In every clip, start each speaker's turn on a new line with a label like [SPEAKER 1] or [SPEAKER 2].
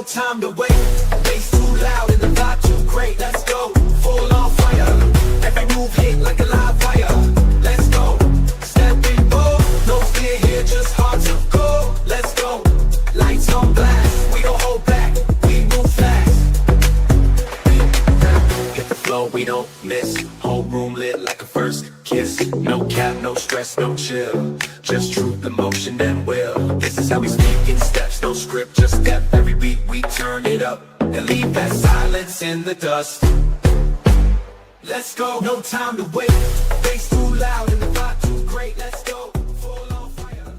[SPEAKER 1] time to wait. Bass too loud and the vibe too great. Let's go, full on fire. Every move hit like a live wire. Let's go, stepping bold. No fear here, just hard to go. Let's go, lights on blast. We don't hold back, we move fast. Hit the flow, we don't miss. Whole room lit like a first kiss. No cap, no stress, no chill. Just truth, emotion, and will. This is how we speak in steps, no script, just step. Every beat we turn it up and leave that silence in the dust. Let's go, no time to wait. Bass too loud and the vibe too great. Let's go, full on fire.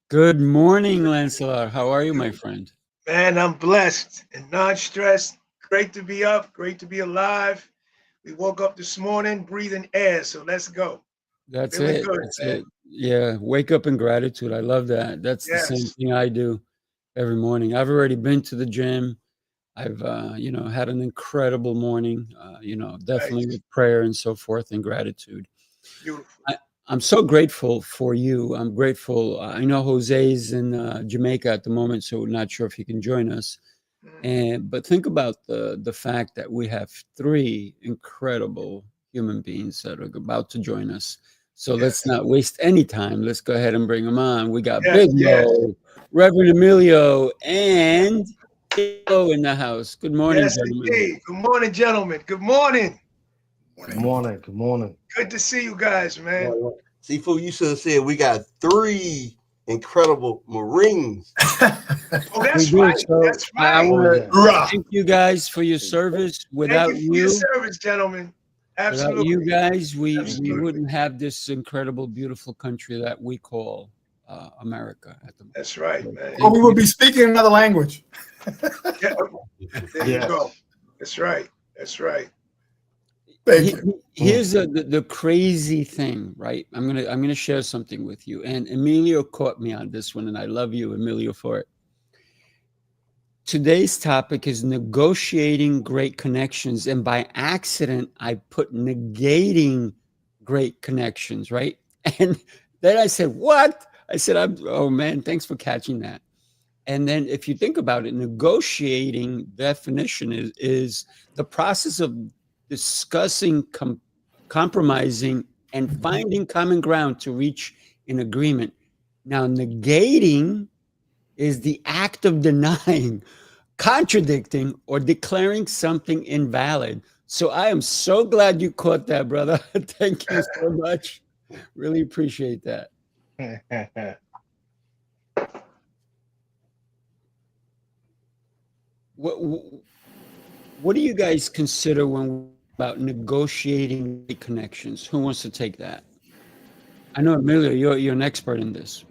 [SPEAKER 2] Good morning, Lancelot. How are you, my friend?
[SPEAKER 3] Man, I'm blessed and non-stressed. Great to be up, great to be alive. We woke up this morning breathing air, so let's go.
[SPEAKER 2] That's
[SPEAKER 3] Feeling
[SPEAKER 2] it.
[SPEAKER 3] good,
[SPEAKER 2] That's
[SPEAKER 3] man.
[SPEAKER 2] it. Yeah, wake up in gratitude. I love that. That's the same
[SPEAKER 3] Yes.
[SPEAKER 2] thing I do every morning. I've already been to the gym. I've, had an incredible morning, definitely
[SPEAKER 3] Nice.
[SPEAKER 2] with prayer and so forth and gratitude.
[SPEAKER 3] Beautiful.
[SPEAKER 2] I'm so grateful for you. I'm grateful. I know Jose's in Jamaica at the moment, so not sure if he can join us. But think about the fact that we have three incredible human beings that are about to join us. So let's not waste any time. Let's go ahead and bring them on. We got
[SPEAKER 3] Yes,
[SPEAKER 2] Big
[SPEAKER 3] yes.
[SPEAKER 2] Mo, Reverend Emilio, and Theo in the house. Good morning,
[SPEAKER 3] Yes,
[SPEAKER 2] gentlemen.
[SPEAKER 3] indeed. Good morning, gentlemen. Good morning.
[SPEAKER 4] Good morning. Good morning.
[SPEAKER 3] Good to see you guys, man.
[SPEAKER 5] Sifu, you should have said we got three incredible Marines.
[SPEAKER 3] Oh, that's
[SPEAKER 2] We do.
[SPEAKER 3] right.
[SPEAKER 2] So
[SPEAKER 3] That's
[SPEAKER 2] I
[SPEAKER 3] right.
[SPEAKER 2] want to thank you guys for your service. Without
[SPEAKER 3] Thank you for your
[SPEAKER 2] you,
[SPEAKER 3] service, gentlemen.
[SPEAKER 2] without
[SPEAKER 3] Absolutely.
[SPEAKER 2] you guys, we
[SPEAKER 3] Absolutely.
[SPEAKER 2] wouldn't have this incredible, beautiful country that we call America at the moment.
[SPEAKER 3] That's right, man.
[SPEAKER 4] Oh, we would be speaking another language.
[SPEAKER 3] Yeah. There you
[SPEAKER 4] Yes.
[SPEAKER 3] go. That's right. That's right.
[SPEAKER 4] Thank you.
[SPEAKER 2] Here's the crazy thing, right? I'm gonna share something with you. And Emilio caught me on this one, and I love you, Emilio, for it. Today's topic is negotiating great connections, and by accident, I put negating great connections, right? And then I said, "What?" I said, "Oh man, thanks for catching that." And then, if you think about it, negotiating definition is the process of discussing, compromising, and finding common ground to reach an agreement. Now, negating is the act of denying, contradicting, or declaring something invalid. So I am so glad you caught that, brother. Thank you so much. Really appreciate that. What do you guys consider when about negotiating connections? Who wants to take that? I know, Emilio, you're an expert in this.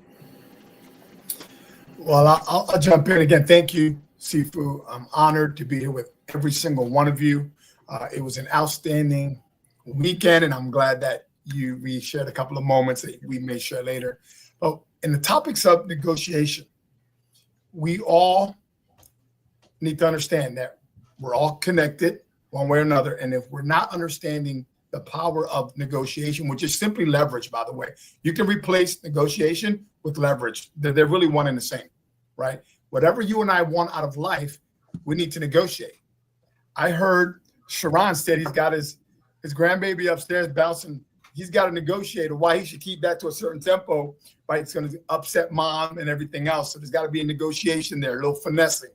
[SPEAKER 4] Well, I'll jump in again. Thank you, Sifu. I'm honored to be here with every single one of you. It was an outstanding weekend, and I'm glad that we shared a couple of moments that we may share later. But in the topics of negotiation, we all need to understand that we're all connected one way or another. And if we're not understanding the power of negotiation, which is simply leverage, by the way, you can replace negotiation with leverage. They're really one and the same, right? Whatever you and I want out of life, we need to negotiate. I heard Sharon said he's got his grandbaby upstairs bouncing. He's got to negotiate why he should keep that to a certain tempo, right? It's going to upset mom and everything else. So there's got to be a negotiation there, a little finessing.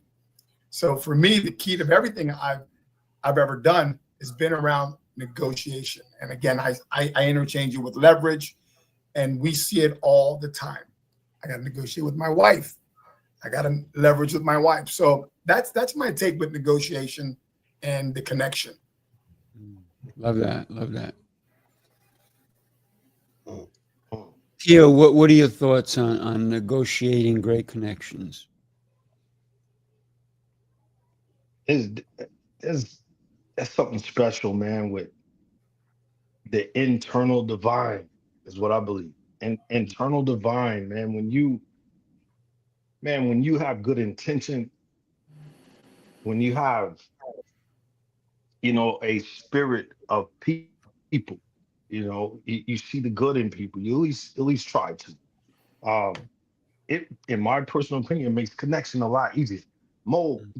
[SPEAKER 4] So for me, the key to everything I've ever done has been around negotiation. And again, I interchange it with leverage, and we see it all the time. I got to negotiate with my wife. I got to leverage with my wife. So that's my take with negotiation and the connection.
[SPEAKER 2] Love that. Love that. Theo, what are your thoughts on negotiating great connections?
[SPEAKER 6] There's something special, man, with the internal divine is what I believe. And internal divine, man, when you have good intention, when you have, a spirit of people, you see the good in people. You at least try to. it, in my personal opinion, makes connection a lot easier.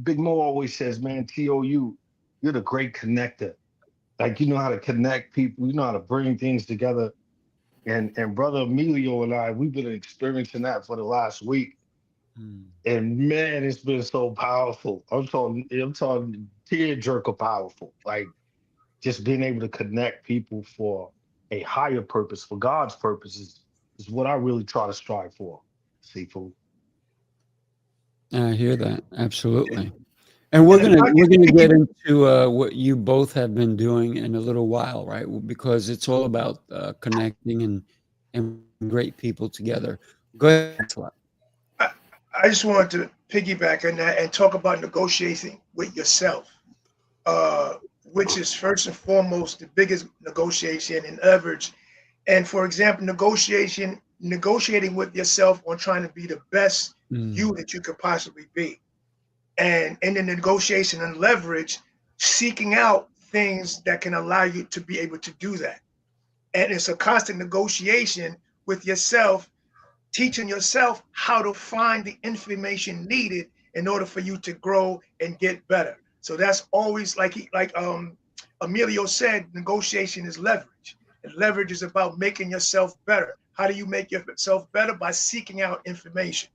[SPEAKER 6] Big Mo always says, man, TOU, you're the great connector. Like, you know how to connect people, you know how to bring things together. And brother Emilio and I, we've been experiencing that for the last week. And man, it's been so powerful. I'm talking tear jerker powerful. Like, just being able to connect people for a higher purpose, for God's purposes, is what I really try to strive for, Sifu.
[SPEAKER 2] I hear that. Absolutely. And we're gonna get into what you both have been doing in a little while, right? Because it's all about connecting and great people together. Go ahead. Lancelot.
[SPEAKER 3] I just wanted to piggyback on that and talk about negotiating with yourself, which is first and foremost the biggest negotiation and leverage. And for example, negotiating with yourself on trying to be the best you that you could possibly be. And in the negotiation and leverage, seeking out things that can allow you to be able to do that. And it's a constant negotiation with yourself, teaching yourself how to find the information needed in order for you to grow and get better. So that's always like Emilio said, negotiation is leverage. And leverage is about making yourself better. How do you make yourself better? By seeking out information.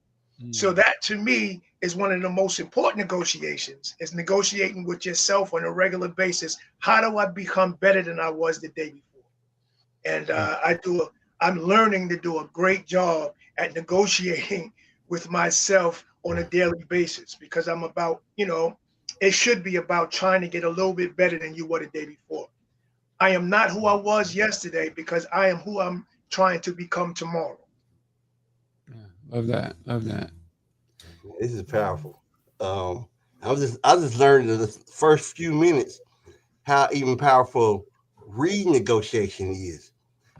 [SPEAKER 3] So that to me is one of the most important negotiations, is negotiating with yourself on a regular basis. How do I become better than I was the day before? And I'm learning to do a great job at negotiating with myself on a daily basis, because I'm about, it should be about trying to get a little bit better than you were the day before. I am not who I was yesterday, because I am who I'm trying to become tomorrow.
[SPEAKER 2] Yeah, love that. Love that.
[SPEAKER 5] This is powerful. I just learned in the first few minutes how even powerful renegotiation is,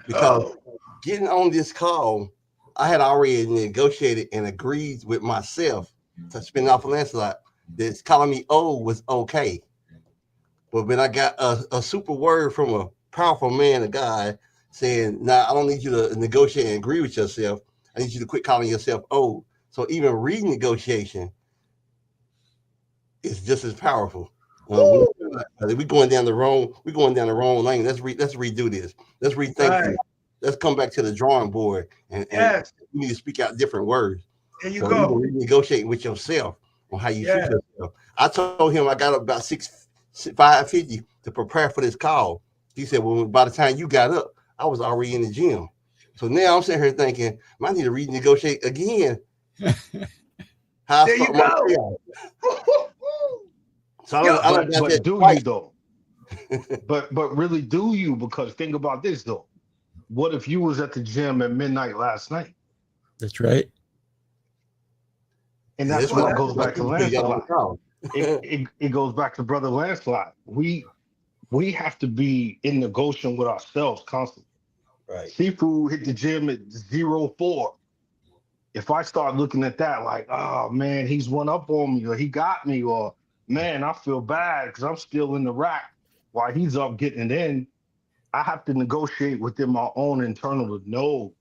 [SPEAKER 5] because getting on this call, I had already negotiated and agreed with myself to spin off of Lancelot that calling me old was okay. But when I got a super word from a powerful man, a guy, saying, "Nah, I don't need you to negotiate and agree with yourself. I need you to quit calling yourself old." So even renegotiation is just as powerful. We're going down the wrong lane. Let's redo this. Let's rethink this. Let's come back to the drawing board, and you need to speak out different words.
[SPEAKER 3] There you
[SPEAKER 5] So
[SPEAKER 3] go.
[SPEAKER 5] you can renegotiate with yourself on how you treat yourself. I told him I got about 550 to prepare for this call. He said, "Well, by the time you got up, I was already in the gym." So now I'm sitting here thinking, I need to renegotiate again. How
[SPEAKER 3] there you go.
[SPEAKER 5] So
[SPEAKER 6] but do you though? but really, do you? Because think about this though. What if you was at the gym at midnight last night?
[SPEAKER 2] That's right.
[SPEAKER 6] And that's what goes back to Lancelot. It goes back to Brother Lancelot. We have to be in negotiation with ourselves constantly.
[SPEAKER 5] Right.
[SPEAKER 6] Sifu hit the gym at 0-4. If I start looking at that like, oh man, he's one up on me, or he got me, or man, I feel bad because I'm still in the rack while he's up getting it in, I have to negotiate within my own internal to know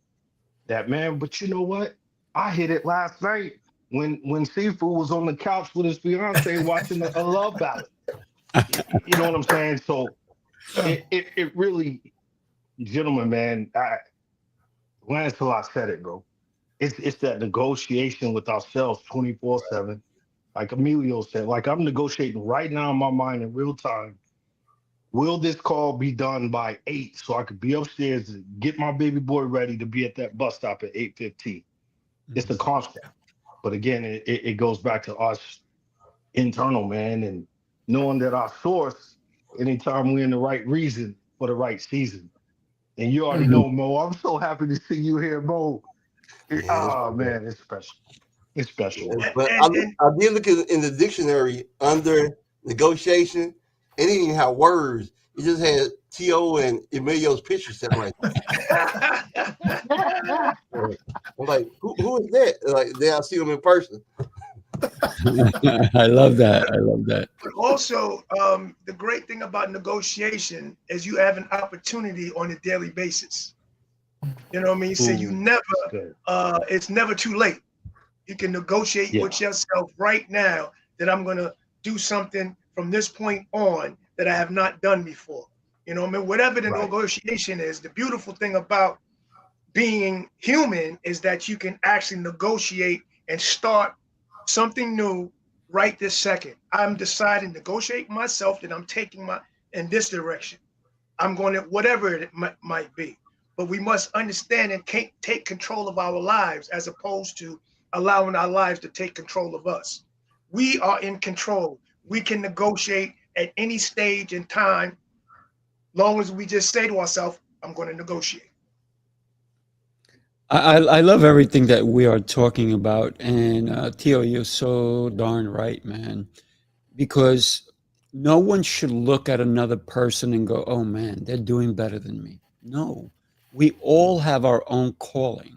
[SPEAKER 6] that, man, but you know what? I hit it last night when Sifu was on the couch with his fiance watching a love ballad. You know what I'm saying? So it really, gentlemen, man, Lancelot said it, bro. It's that negotiation with ourselves 24/7. Like Emilio said, like I'm negotiating right now in my mind in real time. Will this call be done by 8 so I could be upstairs and get my baby boy ready to be at that bus stop at 8:15? It's a constant. But again, it goes back to us internal, man, and knowing that our source, anytime we're in the right reason for the right season. And you already know, Mo, I'm so happy to see you here, Mo. Man, it's special. It's special.
[SPEAKER 5] But I did look in the dictionary under negotiation. It didn't even have words. It just had T.O. and Emilio's picture separated. I'm like, who is that? Like, then I see them in person.
[SPEAKER 2] I love that. I love that.
[SPEAKER 3] But also, the great thing about negotiation is you have an opportunity on a daily basis. You know what I mean? So you never, it's never too late. You can negotiate with yourself right now that I'm going to do something from this point on that I have not done before. You know what I mean? Whatever the negotiation is, the beautiful thing about being human is that you can actually negotiate and start something new right this second. I'm deciding to negotiate myself that I'm taking my in this direction. I'm going to whatever it might be. But we must understand and take control of our lives as opposed to allowing our lives to take control of us. We are in control. We can negotiate at any stage in time, long as we just say to ourselves, I'm going to negotiate.
[SPEAKER 2] I love everything that we are talking about. And Theo, you're so darn right, man. Because no one should look at another person and go, oh man, they're doing better than me. No, we all have our own calling.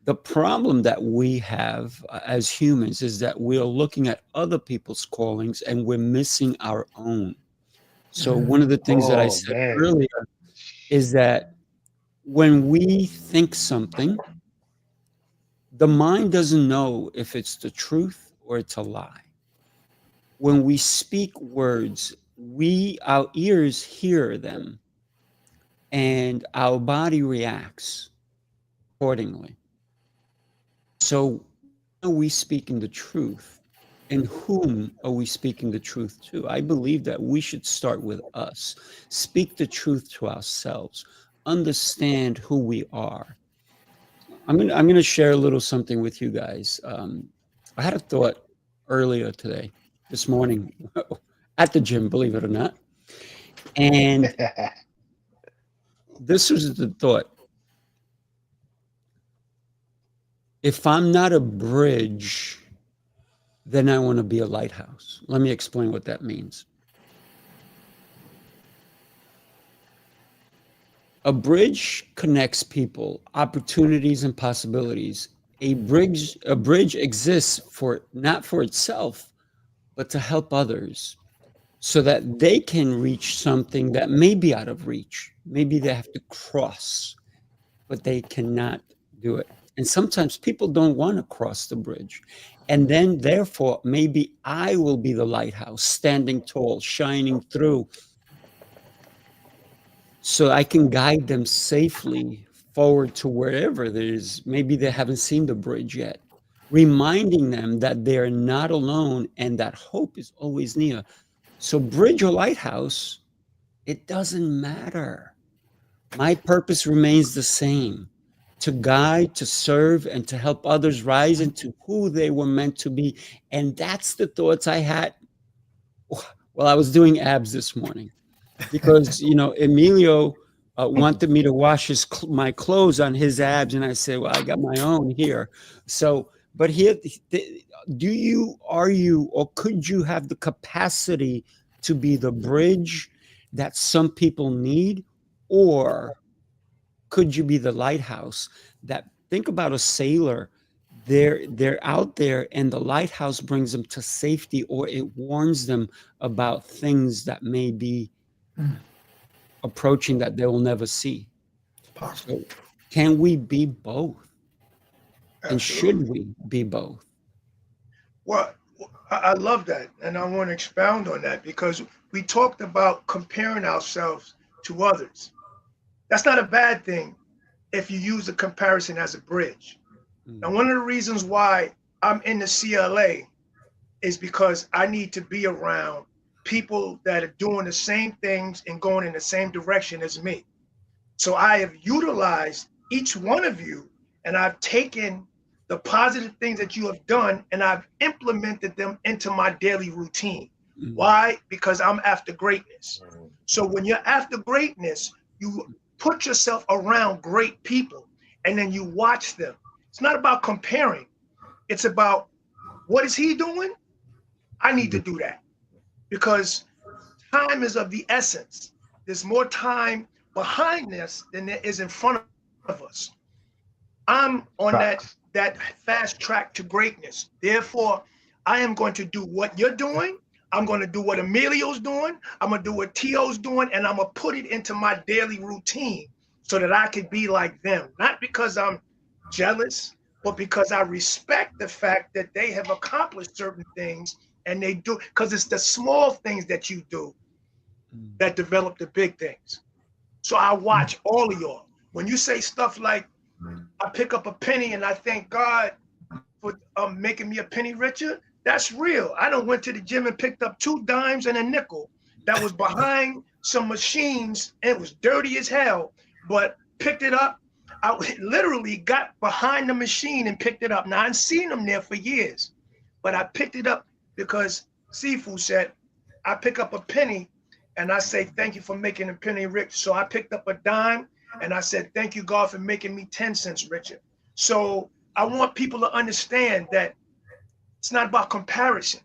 [SPEAKER 2] The problem that we have as humans is that we're looking at other people's callings and we're missing our own. So one of the things that I said earlier is that when we think something, the mind doesn't know if it's the truth or it's a lie. When we speak words, our ears hear them and our body reacts accordingly. So are we speaking the truth? And whom are we speaking the truth to? I believe that we should start with us, speak the truth to ourselves, understand who we are. I'm gonna share a little something with you guys. I had a thought earlier today, this morning, at the gym, believe it or not, and this was the thought: if I'm not a bridge, then I want to be a lighthouse. Let me explain what that means. A bridge connects people, opportunities, and possibilities. A bridge exists for not for itself, but to help others so that they can reach something that may be out of reach. Maybe they have to cross, but they cannot do it. And sometimes people don't want to cross the bridge. And then, therefore, maybe I will be the lighthouse, standing tall, shining through, so I can guide them safely forward to wherever it is. Maybe they haven't seen the bridge yet, reminding them that they're not alone and that hope is always near. So bridge or lighthouse, it doesn't matter. My purpose remains the same: to guide, to serve, and to help others rise into who they were meant to be. And that's the thoughts I had while I was doing abs this morning. Because, Emilio wanted me to wash my clothes on his abs. And I said, well, I got my own here. So, but here, or could you have the capacity to be the bridge that some people need? Or could you be the lighthouse that, think about a sailor, they're out there and the lighthouse brings them to safety, or it warns them about things that may be approaching that they will never see. So can we be both? And should we be both?
[SPEAKER 3] Well, I love that. And I want to expound on that because we talked about comparing ourselves to others. That's not a bad thing if you use a comparison as a bridge. Now, one of the reasons why I'm in the CLA is because I need to be around people that are doing the same things and going in the same direction as me. So I have utilized each one of you, and I've taken the positive things that you have done and I've implemented them into my daily routine. Why? Because I'm after greatness. So when you're after greatness, you put yourself around great people and then you watch them. It's not about comparing. It's about, what is he doing? I need to do that, because time is of the essence. There's more time behind this than there is in front of us. I'm on that fast track to greatness. Therefore, I am going to do what you're doing. I'm going to do what Emilio's doing. I'm going to do what Tio's doing, and I'm going to put it into my daily routine so that I could be like them. Not because I'm jealous, but because I respect the fact that they have accomplished certain things, and they do, because it's the small things that you do that develop the big things. So I watch all of y'all. When you say stuff like, I pick up a penny and I thank God for making me a penny richer, that's real. I done went to the gym and picked up 2 dimes and a nickel that was behind some machines. And it was dirty as hell, but picked it up. I literally got behind the machine and picked it up. Now, I've seen them there for years, but I picked it up because Sifu said, I pick up a penny and I say, thank you for making a penny rich. So I picked up a dime and I said, thank you, God, for making me 10 cents richer. So I want people to understand that it's not about comparison.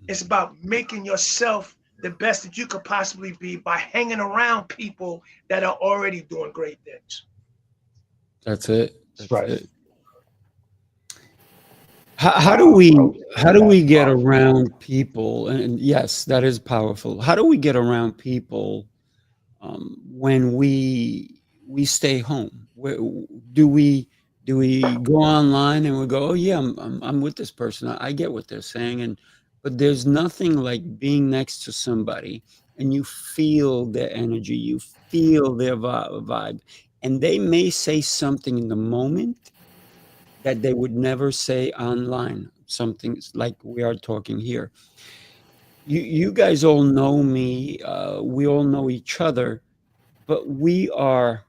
[SPEAKER 3] It's about making yourself the best that you could possibly be by hanging around people that are already doing great things.
[SPEAKER 2] That's it. That's
[SPEAKER 6] Right.
[SPEAKER 2] it. How do we get around people? And yes, that is powerful. How do we get around people when we stay home? Do we go online and we go, oh yeah, I'm with this person. I get what they're saying, but there's nothing like being next to somebody and you feel their energy, you feel their vibe, and they may say something in the moment that they would never say online, something like we are talking here. You guys all know me, we all know each other, but we are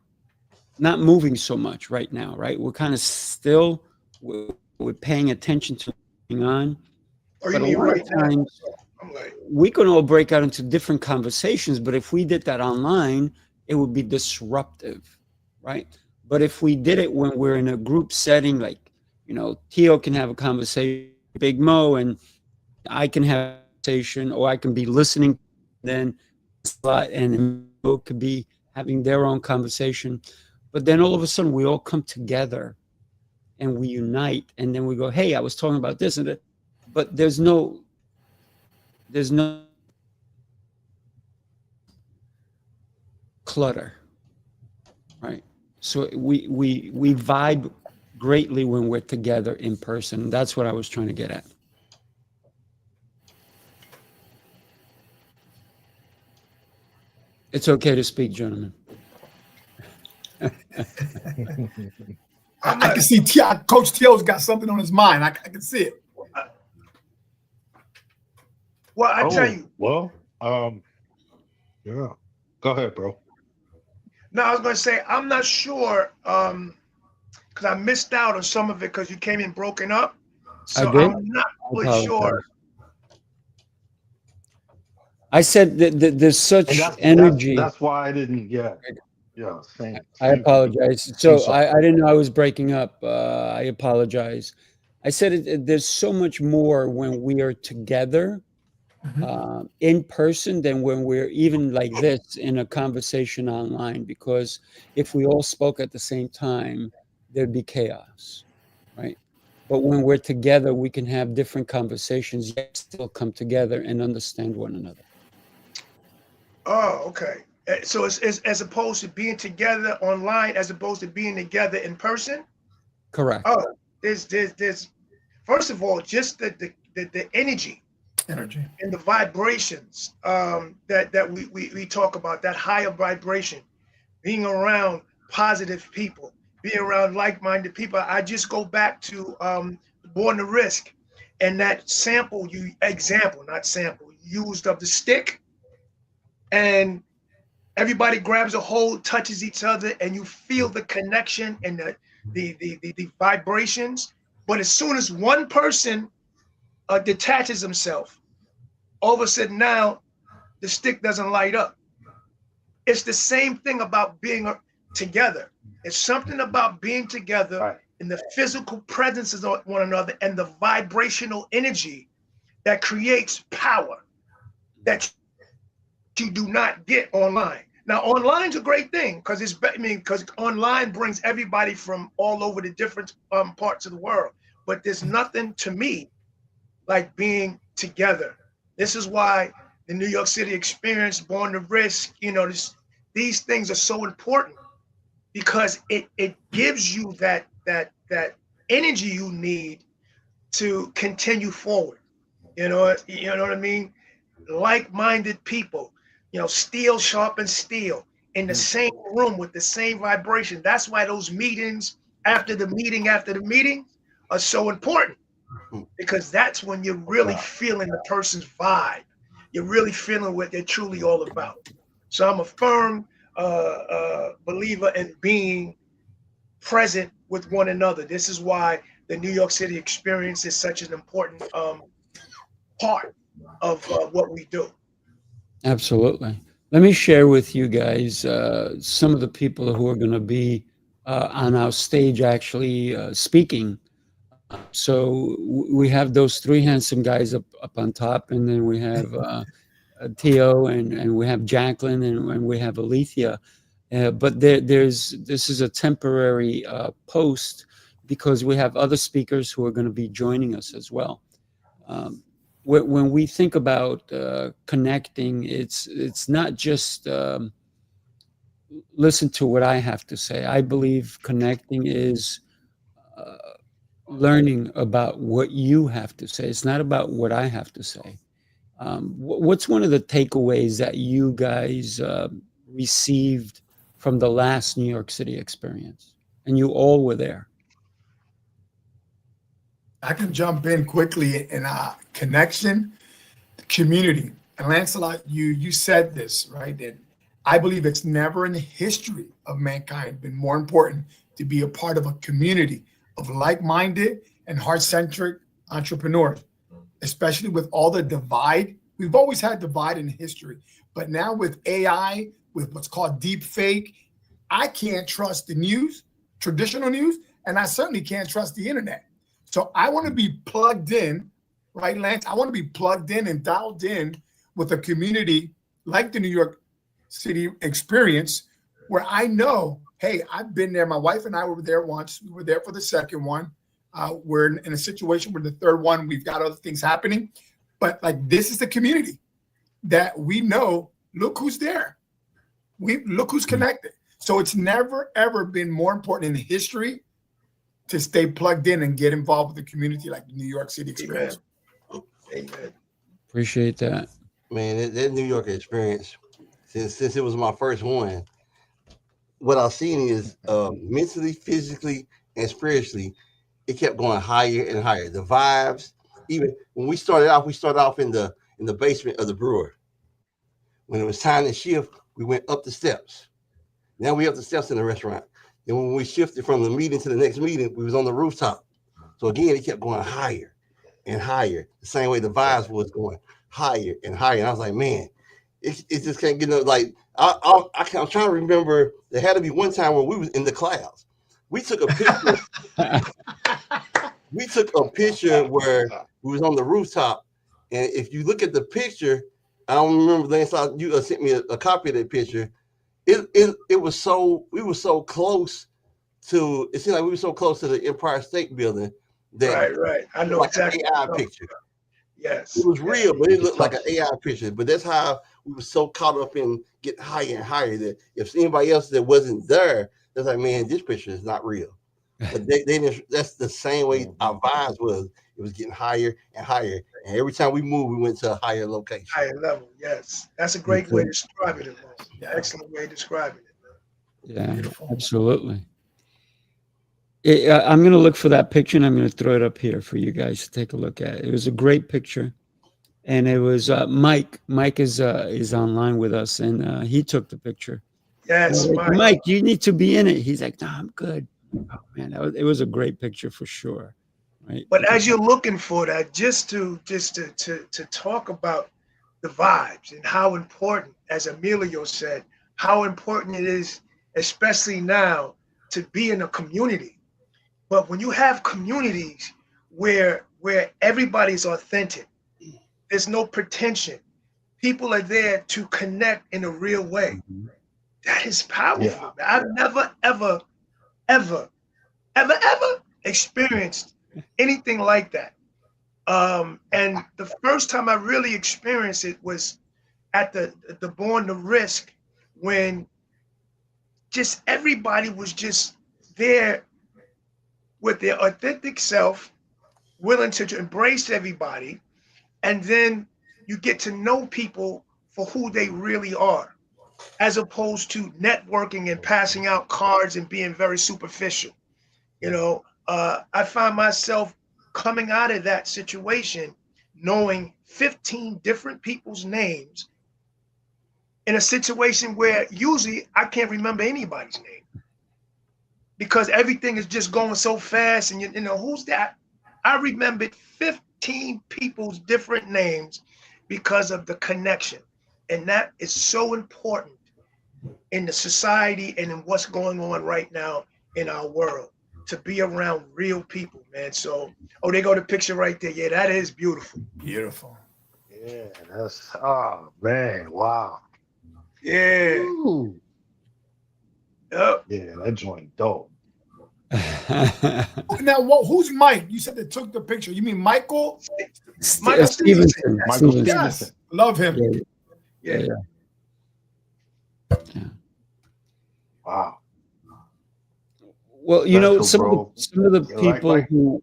[SPEAKER 2] not moving so much right now, right? We're kind of still, we're paying attention to what's going on.
[SPEAKER 3] Or you
[SPEAKER 2] But a
[SPEAKER 3] mean
[SPEAKER 2] lot
[SPEAKER 3] right
[SPEAKER 2] of
[SPEAKER 3] now?
[SPEAKER 2] times
[SPEAKER 3] I'm like,
[SPEAKER 2] we can all break out into different conversations, but if we did that online, it would be disruptive, right? But if we did it when we're in a group setting, like, Tio can have a conversation with Big Mo, and I can have a conversation, or I can be listening, then Lancelot and Mo could be having their own conversation. But then all of a sudden we all come together and we unite, and then we go, hey, I was talking about this and that. But there's no clutter, right? So we vibe greatly when we're together in person. That's what I was trying to get at. It's okay to speak, gentlemen.
[SPEAKER 4] I can see Coach Tio's got something on his mind. I can see it.
[SPEAKER 3] well, I tell you.
[SPEAKER 6] Well, yeah. Go ahead, bro.
[SPEAKER 3] No, I was going to say, I'm not sure, because I missed out on some of it because you came in broken up. So
[SPEAKER 2] I did?
[SPEAKER 3] I'm not
[SPEAKER 2] I
[SPEAKER 3] really
[SPEAKER 2] apologize.
[SPEAKER 3] sure.
[SPEAKER 2] I said that there's such
[SPEAKER 6] And
[SPEAKER 2] energy.
[SPEAKER 6] that's why I didn't. Yeah. Same.
[SPEAKER 2] I apologize. So I didn't know I was breaking up. I apologize. I said there's so much more when we are together in person than when we're even like this in a conversation online, because if we all spoke at the same time, there'd be chaos, right? But when we're together, we can have different conversations, yet still come together and understand one another.
[SPEAKER 3] Oh, okay. So it's as opposed to being together online, as opposed to being together in person.
[SPEAKER 2] Correct.
[SPEAKER 3] Oh, there's first of all, just the energy and the vibrations that we talk about, that higher vibration, being around positive people, being around like-minded people. I just go back to Born to Risk, and that used of the stick, and everybody grabs a hold, touches each other, and you feel the connection and the vibrations. But as soon as one person detaches himself, all of a sudden now the stick doesn't light up. It's the same thing about being together. It's something about being together in the physical presence of one another and the vibrational energy that creates power that you do not get online. Now, online's a great thing because because online brings everybody from all over the different parts of the world. But there's nothing to me like being together. This is why the New York City Experience, Born to Risk, these things are so important, because it gives you that energy you need to continue forward. You know what I mean? Like-minded people, steel sharpens steel in the same room with the same vibration. That's why those meetings after the meeting are so important, because that's when you're really feeling the person's vibe. You're really feeling what they're truly all about. So I'm a firm believer in being present with one another. This is why the New York City Experience is such an important part of what we do.
[SPEAKER 2] Absolutely. Let me share with you guys some of the people who are going to be on our stage actually speaking. So we have those three handsome guys up on top, and then we have Theo, and we have Jacqueline, and we have Alethea. But this is a temporary post because we have other speakers who are going to be joining us as well. When we think about connecting, it's not just listen to what I have to say. I believe connecting is learning about what you have to say. It's not about what I have to say. What's one of the takeaways that you guys received from the last New York City experience? And you all were there.
[SPEAKER 4] I can jump in quickly in connection, community. And Lancelot, you said this, right? That I believe it's never in the history of mankind been more important to be a part of a community of like-minded and heart-centric entrepreneurs, especially with all the divide. We've always had divide in history, but now with AI, with what's called deep fake, I can't trust the news, traditional news, and I certainly can't trust the internet. So I want to be plugged in, right, Lance? I want to be plugged in and dialed in with a community like the New York City Experience, where I know, hey, I've been there. My wife and I were there once. We were there for the second one. We're in a situation where the third one, we've got other things happening. But like, this is the community that we know, look who's there. Look who's connected. So it's never, ever been more important in history to stay plugged in and get involved with the community like the New York City Experience.
[SPEAKER 3] Amen.
[SPEAKER 2] Appreciate that.
[SPEAKER 5] Man, that New York experience, since it was my first one, what I've seen is mentally, physically, and spiritually, it kept going higher and higher. The vibes, even when we started off in the basement of the brewer. When it was time to shift, we went up the steps. Now we up the steps in the restaurant. And when we shifted from the meeting to the next meeting, we was on the rooftop. So again, it kept going higher and higher. The same way the vibes was going higher and higher. And I was like, man, it just can't get no, like, I'm trying to remember, there had to be one time where we was in the clouds. We took a picture. We took a picture where we was on the rooftop. And if you look at the picture, I don't remember, Lancelot, you sent me a copy of that picture. It was so, we were so close to, it seemed like we were so close to the Empire State Building that
[SPEAKER 3] Right. I know
[SPEAKER 5] like
[SPEAKER 3] exactly.
[SPEAKER 5] an AI picture.
[SPEAKER 3] Yes.
[SPEAKER 5] It was real, but it looked like an AI picture. But that's how we were so caught up in getting higher and higher that if anybody else that wasn't there, they're like, man, this picture is not real. But they didn't, that's the same way our vibes was. It was getting higher and higher. And every time we moved, we went to a higher location.
[SPEAKER 3] Higher level, yes. That's a great way to describe it. Excellent way of describing it.
[SPEAKER 2] Yeah,
[SPEAKER 4] Beautiful.
[SPEAKER 2] absolutely. I'm going to look for that picture, and I'm going to throw it up here for you guys to take a look at. It was a great picture, and it was Mike. Mike is online with us, and he took the picture.
[SPEAKER 3] Yes,
[SPEAKER 2] Mike, you need to be in it. He's like, no, I'm good. Oh man, it was a great picture for sure. Right.
[SPEAKER 3] But as you're looking for that, just to talk about the vibes and how important, as Emilio said, how important it is, especially now, to be in a community. But when you have communities where everybody's authentic, there's no pretension. People are there to connect in a real way. That is powerful. Yeah. I've never, ever experienced anything like that. And the first time I really experienced it was at the Born to Risk, when just everybody was just there with their authentic self, willing to embrace everybody, and then you get to know people for who they really are, as opposed to networking and passing out cards and being very superficial. I find myself coming out of that situation knowing 15 different people's names in a situation where usually I can't remember anybody's name because everything is just going so fast. And you know, who's that? I remembered 15 people's different names because of the connection. And that is so important in the society and in what's going on right now in our world, to be around real people, man. So, oh, they go to picture right there. Yeah, that is beautiful.
[SPEAKER 4] Beautiful.
[SPEAKER 6] Yeah, that's, oh man, wow.
[SPEAKER 3] Yeah.
[SPEAKER 6] Ooh.
[SPEAKER 3] Yep.
[SPEAKER 6] Yeah, that joint dope.
[SPEAKER 4] Now, who's Mike? You said they took the picture. You mean Michael?
[SPEAKER 3] Michael
[SPEAKER 2] Stevenson.
[SPEAKER 6] Michael
[SPEAKER 2] Stevenson.
[SPEAKER 6] Stevenson.
[SPEAKER 4] Yes. Love him.
[SPEAKER 2] Yeah.
[SPEAKER 3] Yeah.
[SPEAKER 6] Wow.
[SPEAKER 2] Well, you know,
[SPEAKER 6] Special,
[SPEAKER 2] some of the
[SPEAKER 6] Yeah,
[SPEAKER 2] people
[SPEAKER 6] like,
[SPEAKER 2] who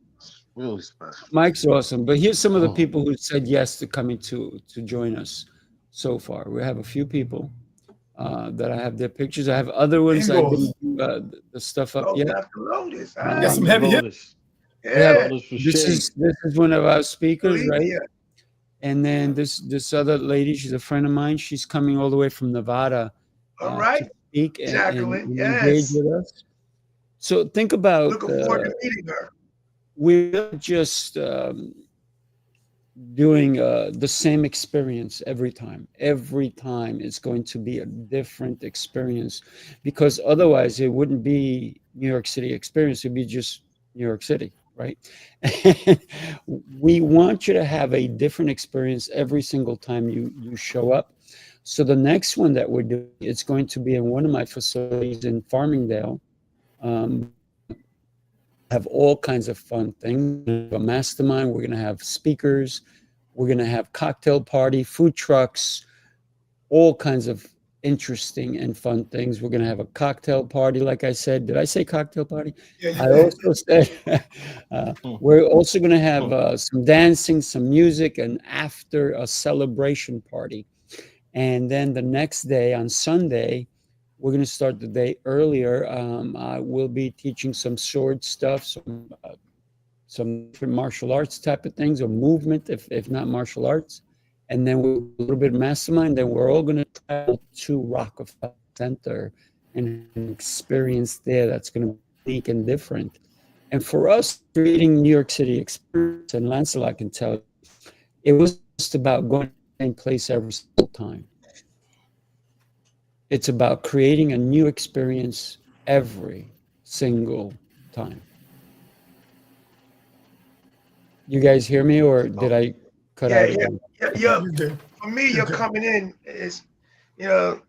[SPEAKER 6] really special.
[SPEAKER 2] Mike's awesome, but here's some of the people who said yes to coming to join us so far. We have a few people that I have their pictures. I have other ones. I didn't do the stuff up
[SPEAKER 3] Oh,
[SPEAKER 2] yet.
[SPEAKER 3] Dr. Lotus.
[SPEAKER 4] Got some heavy hits.
[SPEAKER 3] Yeah.
[SPEAKER 2] This is one of our speakers, right?
[SPEAKER 3] Yeah.
[SPEAKER 2] And then this other lady, she's a friend of mine. She's coming all the way from Nevada
[SPEAKER 3] All right.
[SPEAKER 2] to speak and
[SPEAKER 3] Jacqueline,
[SPEAKER 2] engage
[SPEAKER 3] yes.
[SPEAKER 2] with us. So think about
[SPEAKER 3] Looking forward to meeting her.
[SPEAKER 2] we're not just doing the same experience every time. Every time it's going to be a different experience, because otherwise it wouldn't be New York City Experience. It'd be just New York City, right? We want you to have a different experience every single time you show up. So the next one that we're doing, it's going to be in one of my facilities in Farmingdale. Have all kinds of fun things. A mastermind. We're going to have speakers. We're going to have cocktail party, food trucks, all kinds of interesting and fun things. We're going to have a cocktail party. Like I said, did I say cocktail party?
[SPEAKER 3] Yeah,
[SPEAKER 2] I also said we're also going to have some dancing, some music, and after a celebration party. And then the next day on Sunday, we're going to start the day earlier. I will be teaching some sword stuff, some different martial arts type of things, or movement, if not martial arts. And then we're a little bit of mastermind. Then we're all going to travel to Rockefeller Center and experience there that's going to be unique and different. And for us, creating New York City Experience, and Lancelot can tell you, it was just about going to the same place every single time. It's about creating a new experience every single time. You guys hear me, or did I cut out again?
[SPEAKER 3] Yeah. For me, you're coming in is, you know,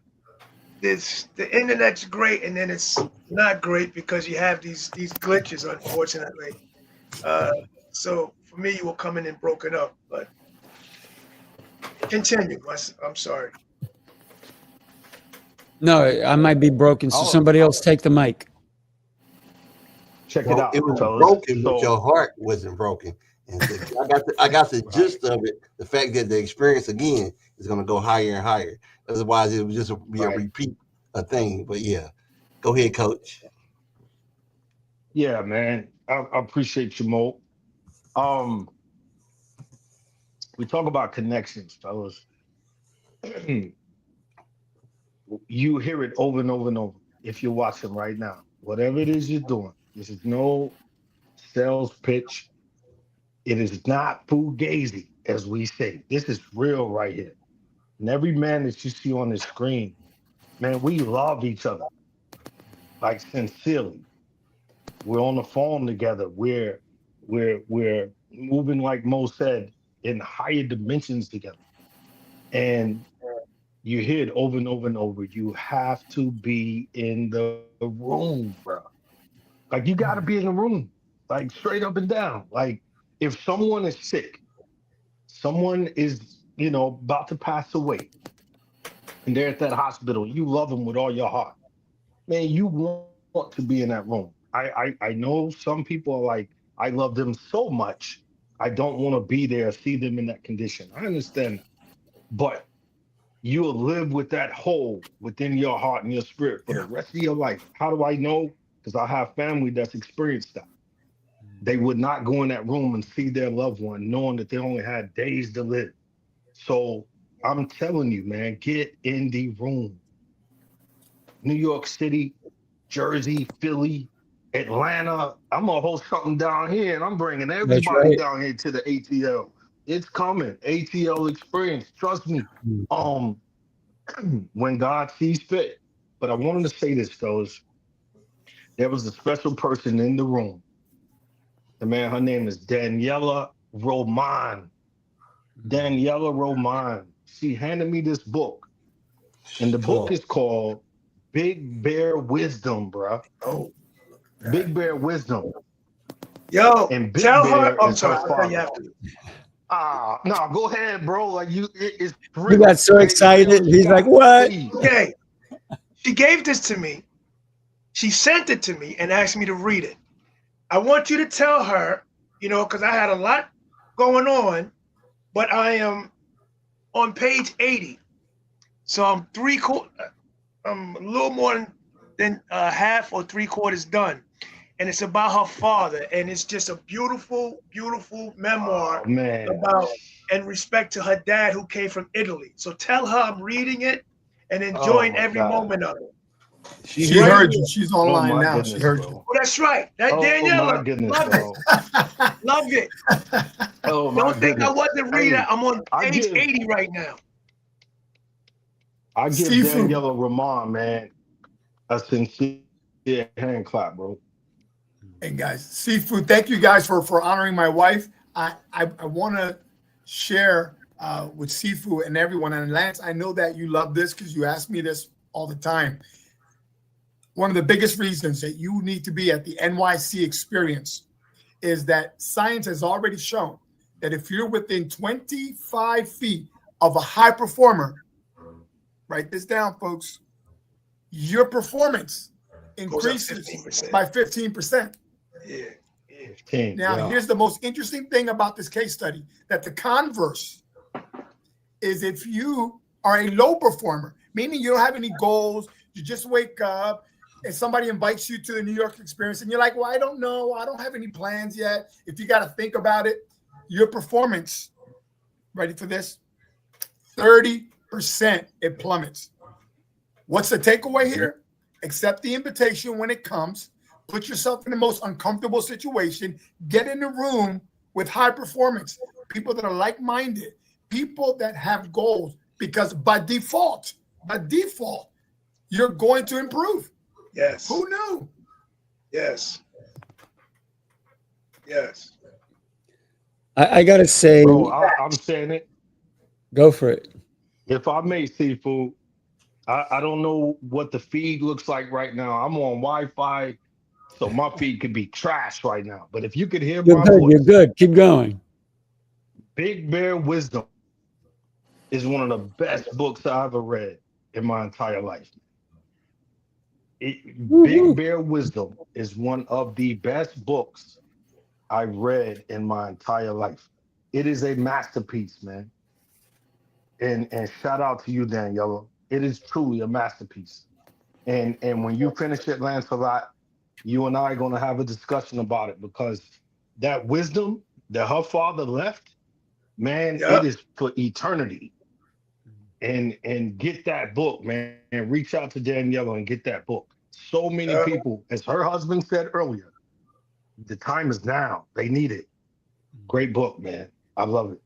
[SPEAKER 3] the internet's great, and then it's not great because you have these glitches, unfortunately. So for me, you were coming in broken up, but continue. I'm sorry.
[SPEAKER 2] No, I might be broken. So somebody else take the mic.
[SPEAKER 6] Check it out.
[SPEAKER 5] It was
[SPEAKER 6] fellas.
[SPEAKER 5] broken, but your heart wasn't broken. And I got the gist of it. The fact that the experience again is going to go higher and higher. Otherwise, it would just be a repeat thing. But yeah, go ahead, Coach.
[SPEAKER 6] Yeah, man. I appreciate you, Mo. We talk about connections, fellas. You hear it over and over and over. If you're watching right now, whatever it is you're doing, this is no sales pitch. It is not fugazi, as we say. This is real right here. And every man that you see on the screen, man, we love each other, like sincerely. We're on the phone together. We're moving, like Mo said, in higher dimensions together. And you hear it over and over and over. You have to be in the room, bro. Like, you got to be in the room, like straight up and down. Like, if someone is sick, someone is, about to pass away, and they're at that hospital, you love them with all your heart, man, you want to be in that room. I know some people are like, I love them so much, I don't want to be there, see them in that condition. I understand that. But you'll live with that hole within your heart and your spirit for the
[SPEAKER 3] Yeah.
[SPEAKER 6] rest of your life. How do I know? Because I have family that's experienced that. They would not go in that room and see their loved one knowing that they only had days to live. So I'm telling you, man, get in the room. New York City, Jersey, Philly, Atlanta. I'm gonna host something down here, and I'm bringing
[SPEAKER 2] That's
[SPEAKER 6] everybody
[SPEAKER 2] right.
[SPEAKER 6] down here to the ATL. It's coming, ATL Experience. Trust me. Um, when God sees fit. But I wanted to say this, fellas. There was a special person in the room. The man, her name is Daniela Roman. Daniela Roman. She handed me this book, and the book is called Big Bear Wisdom, bruh.
[SPEAKER 3] Oh,
[SPEAKER 6] Big Bear Wisdom.
[SPEAKER 3] yo,
[SPEAKER 6] And Big
[SPEAKER 3] tell her.
[SPEAKER 6] Bear
[SPEAKER 3] I'm
[SPEAKER 6] is her
[SPEAKER 3] sorry. I'll tell you
[SPEAKER 6] father.
[SPEAKER 3] after.
[SPEAKER 6] No, go ahead, bro. Like it's
[SPEAKER 2] He
[SPEAKER 6] real.
[SPEAKER 2] got so
[SPEAKER 6] Say
[SPEAKER 2] excited.
[SPEAKER 6] what you
[SPEAKER 2] He's like,
[SPEAKER 6] got,
[SPEAKER 2] what?
[SPEAKER 6] please.
[SPEAKER 3] Okay, she gave this to me. She sent it to me and asked me to read it. I want you to tell her, because I had a lot going on, but I am on page 80. So I'm I'm a little more than half or 3/4 done. And it's about her father. And it's just a beautiful, beautiful memoir
[SPEAKER 6] Oh man.
[SPEAKER 3] about and respect to her dad who came from Italy. So tell her I'm reading it and
[SPEAKER 6] Oh
[SPEAKER 3] enjoying
[SPEAKER 6] my
[SPEAKER 3] every
[SPEAKER 6] God.
[SPEAKER 3] moment of it.
[SPEAKER 4] She
[SPEAKER 3] Right
[SPEAKER 4] heard you.
[SPEAKER 3] here.
[SPEAKER 4] She's
[SPEAKER 6] Oh
[SPEAKER 4] online
[SPEAKER 6] my
[SPEAKER 4] now. She
[SPEAKER 6] goodness,
[SPEAKER 4] heard you.
[SPEAKER 6] bro.
[SPEAKER 3] Oh, that's right. That
[SPEAKER 6] Oh my
[SPEAKER 3] Daniela.
[SPEAKER 6] goodness,
[SPEAKER 3] Love it.
[SPEAKER 6] bro.
[SPEAKER 3] Love it.
[SPEAKER 6] Oh my
[SPEAKER 3] Don't think I
[SPEAKER 6] goodness.
[SPEAKER 3] wasn't reading.
[SPEAKER 6] Hey,
[SPEAKER 3] I'm on
[SPEAKER 6] I
[SPEAKER 3] page
[SPEAKER 6] give
[SPEAKER 3] 80 right now.
[SPEAKER 4] Sifu.
[SPEAKER 6] Daniela Roman, man, a sincere hand clap, bro.
[SPEAKER 4] Hey guys, Sifu, thank you guys for honoring my wife. I want to share with Sifu and everyone. And Lance, I know that you love this because you ask me this all the time. One of the biggest reasons that you need to be at the NYC Experience is that science has already shown that if you're within 25 feet of a high performer, write this down, folks, your performance
[SPEAKER 3] Goes up
[SPEAKER 4] increases
[SPEAKER 3] 15%.
[SPEAKER 4] by 15%.
[SPEAKER 3] Yeah.
[SPEAKER 6] 15.
[SPEAKER 4] Now,
[SPEAKER 6] Yeah.
[SPEAKER 4] here's the most interesting thing about this case study, that the converse is if you are a low performer, meaning you don't have any goals, you just wake up and somebody invites you to the New York Experience and you're like, well, I don't know, I don't have any plans yet. If you got to think about it, your performance, ready for this? 30% it plummets. What's the takeaway here? Accept the invitation when it comes. Put yourself in the most uncomfortable situation. Get in the room with high performance, people that are like-minded, people that have goals, because by default, you're going to improve.
[SPEAKER 3] Yes.
[SPEAKER 4] Who knew?
[SPEAKER 3] Yes. Yes.
[SPEAKER 2] I got to say,
[SPEAKER 6] Bro, I'm saying it.
[SPEAKER 2] go for it.
[SPEAKER 6] If I may, Seafood, I don't know what the feed looks like right now. I'm on Wi-Fi, so my feed could be trash right now. But if you could hear
[SPEAKER 2] You're
[SPEAKER 6] my
[SPEAKER 2] good. You're
[SPEAKER 6] voice,
[SPEAKER 2] good. Keep going.
[SPEAKER 6] Big Bear Wisdom is one of the best books I ever read in my entire life. Big Bear Wisdom is one of the best books I read in my entire life. It is a masterpiece, man. And shout out to you, Daniela. It is truly a masterpiece. And when you finish it, Lancelot, you and I are going to have a discussion about it, because that wisdom that her father left, man, it
[SPEAKER 3] Yep.
[SPEAKER 6] is for eternity. And get that book, man, and reach out to Daniela and get that book. So many
[SPEAKER 3] Yep.
[SPEAKER 6] people, as her husband said earlier, the time is now. They need it. Great book, man. I love it.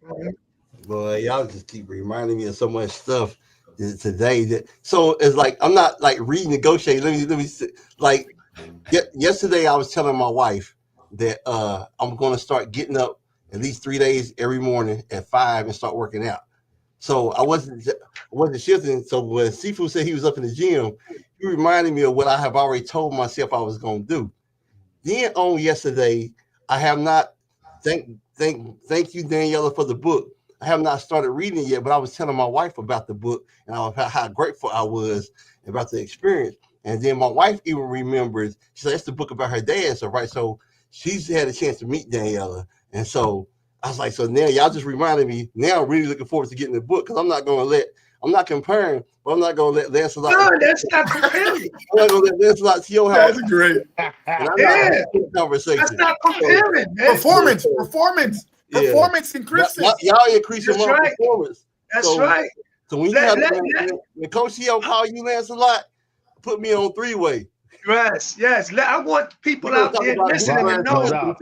[SPEAKER 5] Boy, y'all just keep reminding me of so much stuff today. So it's like I'm not like renegotiating. Let me like yesterday I was telling my wife that I'm going to start getting up at least 3 days every morning at 5 and start working out. So I wasn't shifting. So when Sifu said he was up in the gym, he reminded me of what I have already told myself I was going to do. Then on yesterday, I have not thank you, Daniela, for the book. I have not started reading it yet, but I was telling my wife about the book and how grateful I was about the experience. And then my wife even remembers, she said, that's the book about her dad. So, right. So she's had a chance to meet Daniela. And so I was like, so now y'all just reminded me. Now I'm really looking forward to getting the book because I'm not comparing, but I'm not going to let Lancelot.
[SPEAKER 3] No, that's not comparing.
[SPEAKER 5] I'm not going to let Lancelot see your house.
[SPEAKER 4] That's great.
[SPEAKER 5] And I'm
[SPEAKER 3] Yeah.
[SPEAKER 5] not having a conversation.
[SPEAKER 3] That's not comparing, man.
[SPEAKER 4] Performance increases.
[SPEAKER 5] Y'all increasing
[SPEAKER 3] That's
[SPEAKER 5] my
[SPEAKER 3] right.
[SPEAKER 5] performance.
[SPEAKER 3] That's right.
[SPEAKER 5] So when you when Coach Hill call you Lancelot, put me on three-way.
[SPEAKER 3] Yes. I want people out there listening to know.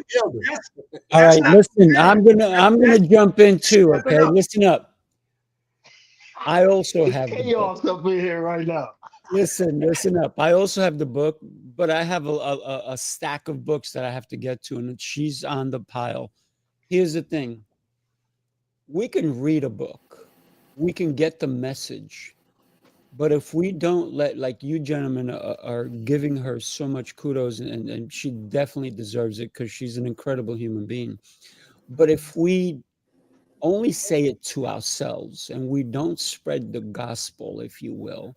[SPEAKER 2] All right, listen, I'm gonna jump in too. Okay, listen up. I also have
[SPEAKER 6] chaos up in here right now.
[SPEAKER 2] Listen up. I also have the book, but I have a stack of books that I have to get to, and she's on the pile. Here's the thing. We can read a book. We can get the message. But if we don't like you gentlemen are giving her so much kudos, and she definitely deserves it because she's an incredible human being. But if we only say it to ourselves and we don't spread the gospel, if you will,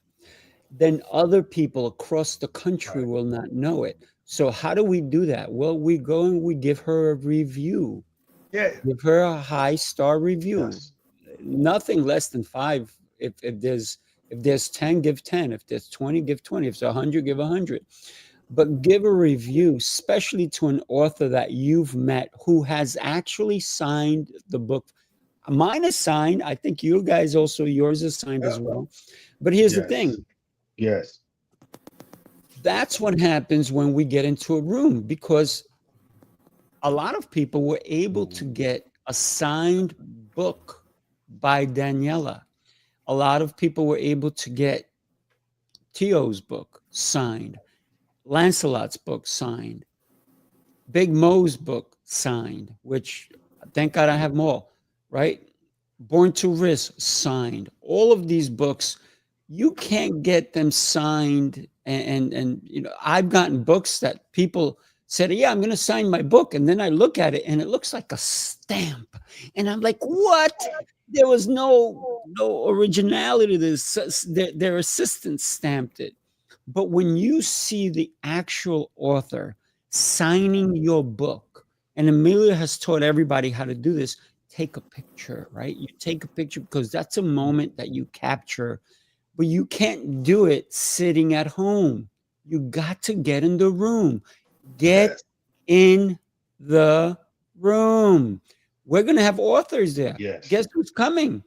[SPEAKER 2] then other people across the country will not know it. So how do we do that? Well, we go and we give her a review.
[SPEAKER 3] Yeah.
[SPEAKER 2] Give her a high-star review.
[SPEAKER 6] Yes.
[SPEAKER 2] Nothing less than 5. If there's 10, give 10. If there's 20, give 20. If it's 100, give 100. But give a review, especially to an author that you've met who has actually signed the book. Mine is signed. I think you guys also, yours is signed as well. But here's the thing.
[SPEAKER 6] Yes.
[SPEAKER 2] That's what happens when we get into a room, because a lot of people were able to get a signed book by Daniela. A lot of people were able to get Tio's book signed, Lancelot's book signed, Big Mo's book signed, which thank God I have them all, right? Born to Risk signed. All of these books, you can't get them signed. And you know, I've gotten books that people said, yeah, I'm going to sign my book. And then I look at it and it looks like a stamp. And I'm like, what? There was no originality to this. Their assistant stamped it. But when you see the actual author signing your book, and Amelia has taught everybody how to do this, take a picture, right? You take a picture because that's a moment that you capture, but you can't do it sitting at home. You got to get in the room. Get in the room. We're going to have authors there.
[SPEAKER 6] Yes.
[SPEAKER 2] Guess who's coming?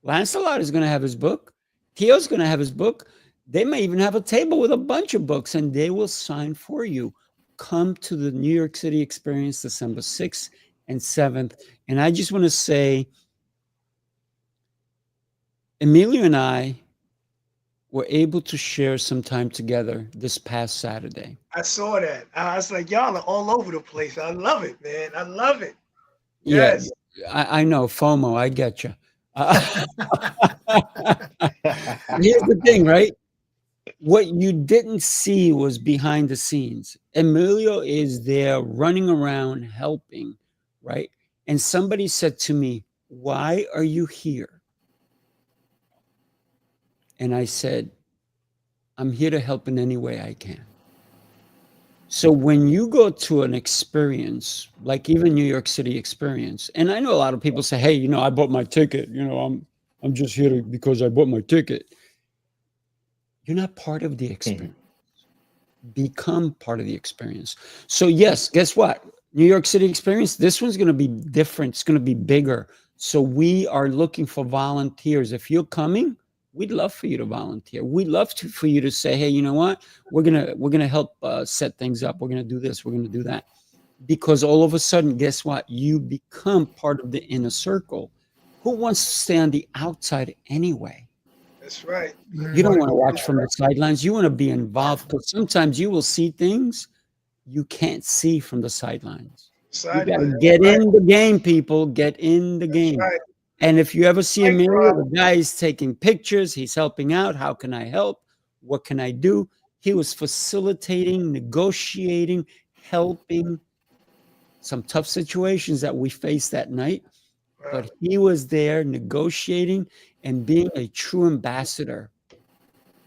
[SPEAKER 2] Lancelot is going to have his book. Tio's going to have his book. They may even have a table with a bunch of books, and they will sign for you. Come to the New York City Experience December 6th and 7th. And I just want to say, Emilio and I were able to share some time together this past Saturday.
[SPEAKER 3] I saw that. I was like, y'all are all over the place. I love it, man. I love it.
[SPEAKER 2] Yeah,
[SPEAKER 3] Yes.
[SPEAKER 2] I know, FOMO, I get you. Here's the thing, right? What you didn't see was behind the scenes. Emilio is there running around helping, right? And somebody said to me, why are you here? And I said, I'm here to help in any way I can. So when you go to an experience, like even New York City Experience, and I know a lot of people say, hey, you know, I bought my ticket. You know, I'm just here because I bought my ticket. You're not part of the experience. Become part of the experience. So yes, guess what? New York City Experience, this one's going to be different. It's going to be bigger. So we are looking for volunteers. If you're coming, we'd love for you to volunteer. We'd love for you to say, hey, you know what? We're gonna help set things up. We're gonna do this. We're gonna do that. Because all of a sudden, guess what? You become part of the inner circle. Who wants to stay on the outside anyway?
[SPEAKER 3] That's right.
[SPEAKER 2] You don't want to watch from the sidelines. You want to be involved, because sometimes you will see things you can't see from the sidelines. You got to get in the game, people. Get in the game.
[SPEAKER 3] Right.
[SPEAKER 2] And if you ever see Emilio, the guy is taking pictures. He's helping out. How can I help? What can I do? He was facilitating, negotiating, helping some tough situations that we faced that night. But he was there negotiating and being a true ambassador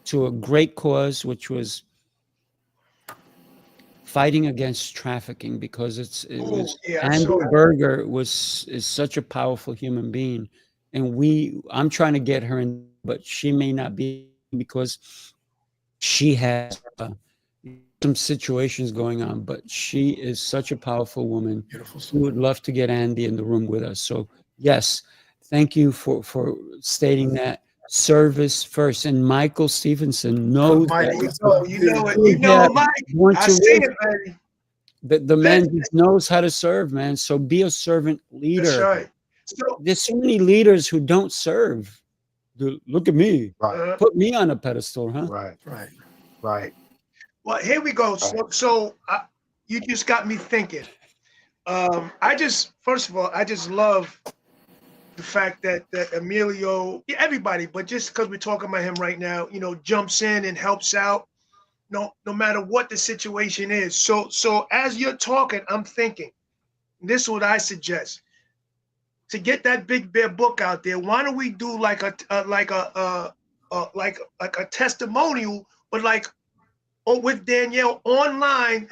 [SPEAKER 2] to a great cause, which was fighting against trafficking, because it
[SPEAKER 3] Ooh,
[SPEAKER 2] was
[SPEAKER 3] yeah, I
[SPEAKER 2] Andy
[SPEAKER 3] saw it.
[SPEAKER 2] Berger is such a powerful human being, and I'm trying to get her in, but she may not be, because she has some situations going on, but she is such a powerful woman.
[SPEAKER 4] Beautiful
[SPEAKER 2] We
[SPEAKER 4] soul.
[SPEAKER 2] would love to get Andy in the room with us. So yes, thank you for stating that. Service first. And Michael Stevenson knows
[SPEAKER 4] Mike,
[SPEAKER 3] There you
[SPEAKER 2] that.
[SPEAKER 3] go. You know it. You
[SPEAKER 2] Yeah,
[SPEAKER 3] know it, Mike.
[SPEAKER 2] want
[SPEAKER 3] I
[SPEAKER 2] to
[SPEAKER 3] see
[SPEAKER 2] live.
[SPEAKER 3] it, baby.
[SPEAKER 2] The man
[SPEAKER 3] Listen,
[SPEAKER 2] just knows how to serve, man. So be a servant
[SPEAKER 3] that's
[SPEAKER 2] leader.
[SPEAKER 3] right. So,
[SPEAKER 2] There's so many leaders who don't serve. Look at me.
[SPEAKER 6] Right,
[SPEAKER 2] Put me on a pedestal, huh?
[SPEAKER 6] right,
[SPEAKER 4] Right.
[SPEAKER 6] right.
[SPEAKER 3] well, here we go.
[SPEAKER 6] Right.
[SPEAKER 3] So you just got me thinking. First of all, I just love the fact that Emilio, yeah, everybody, but just because we're talking about him right now, jumps in and helps out, no matter what the situation is. So as you're talking, I'm thinking, this is what I suggest. To get that Big Bear book out there, why don't we do like a testimonial, but with Danielle online,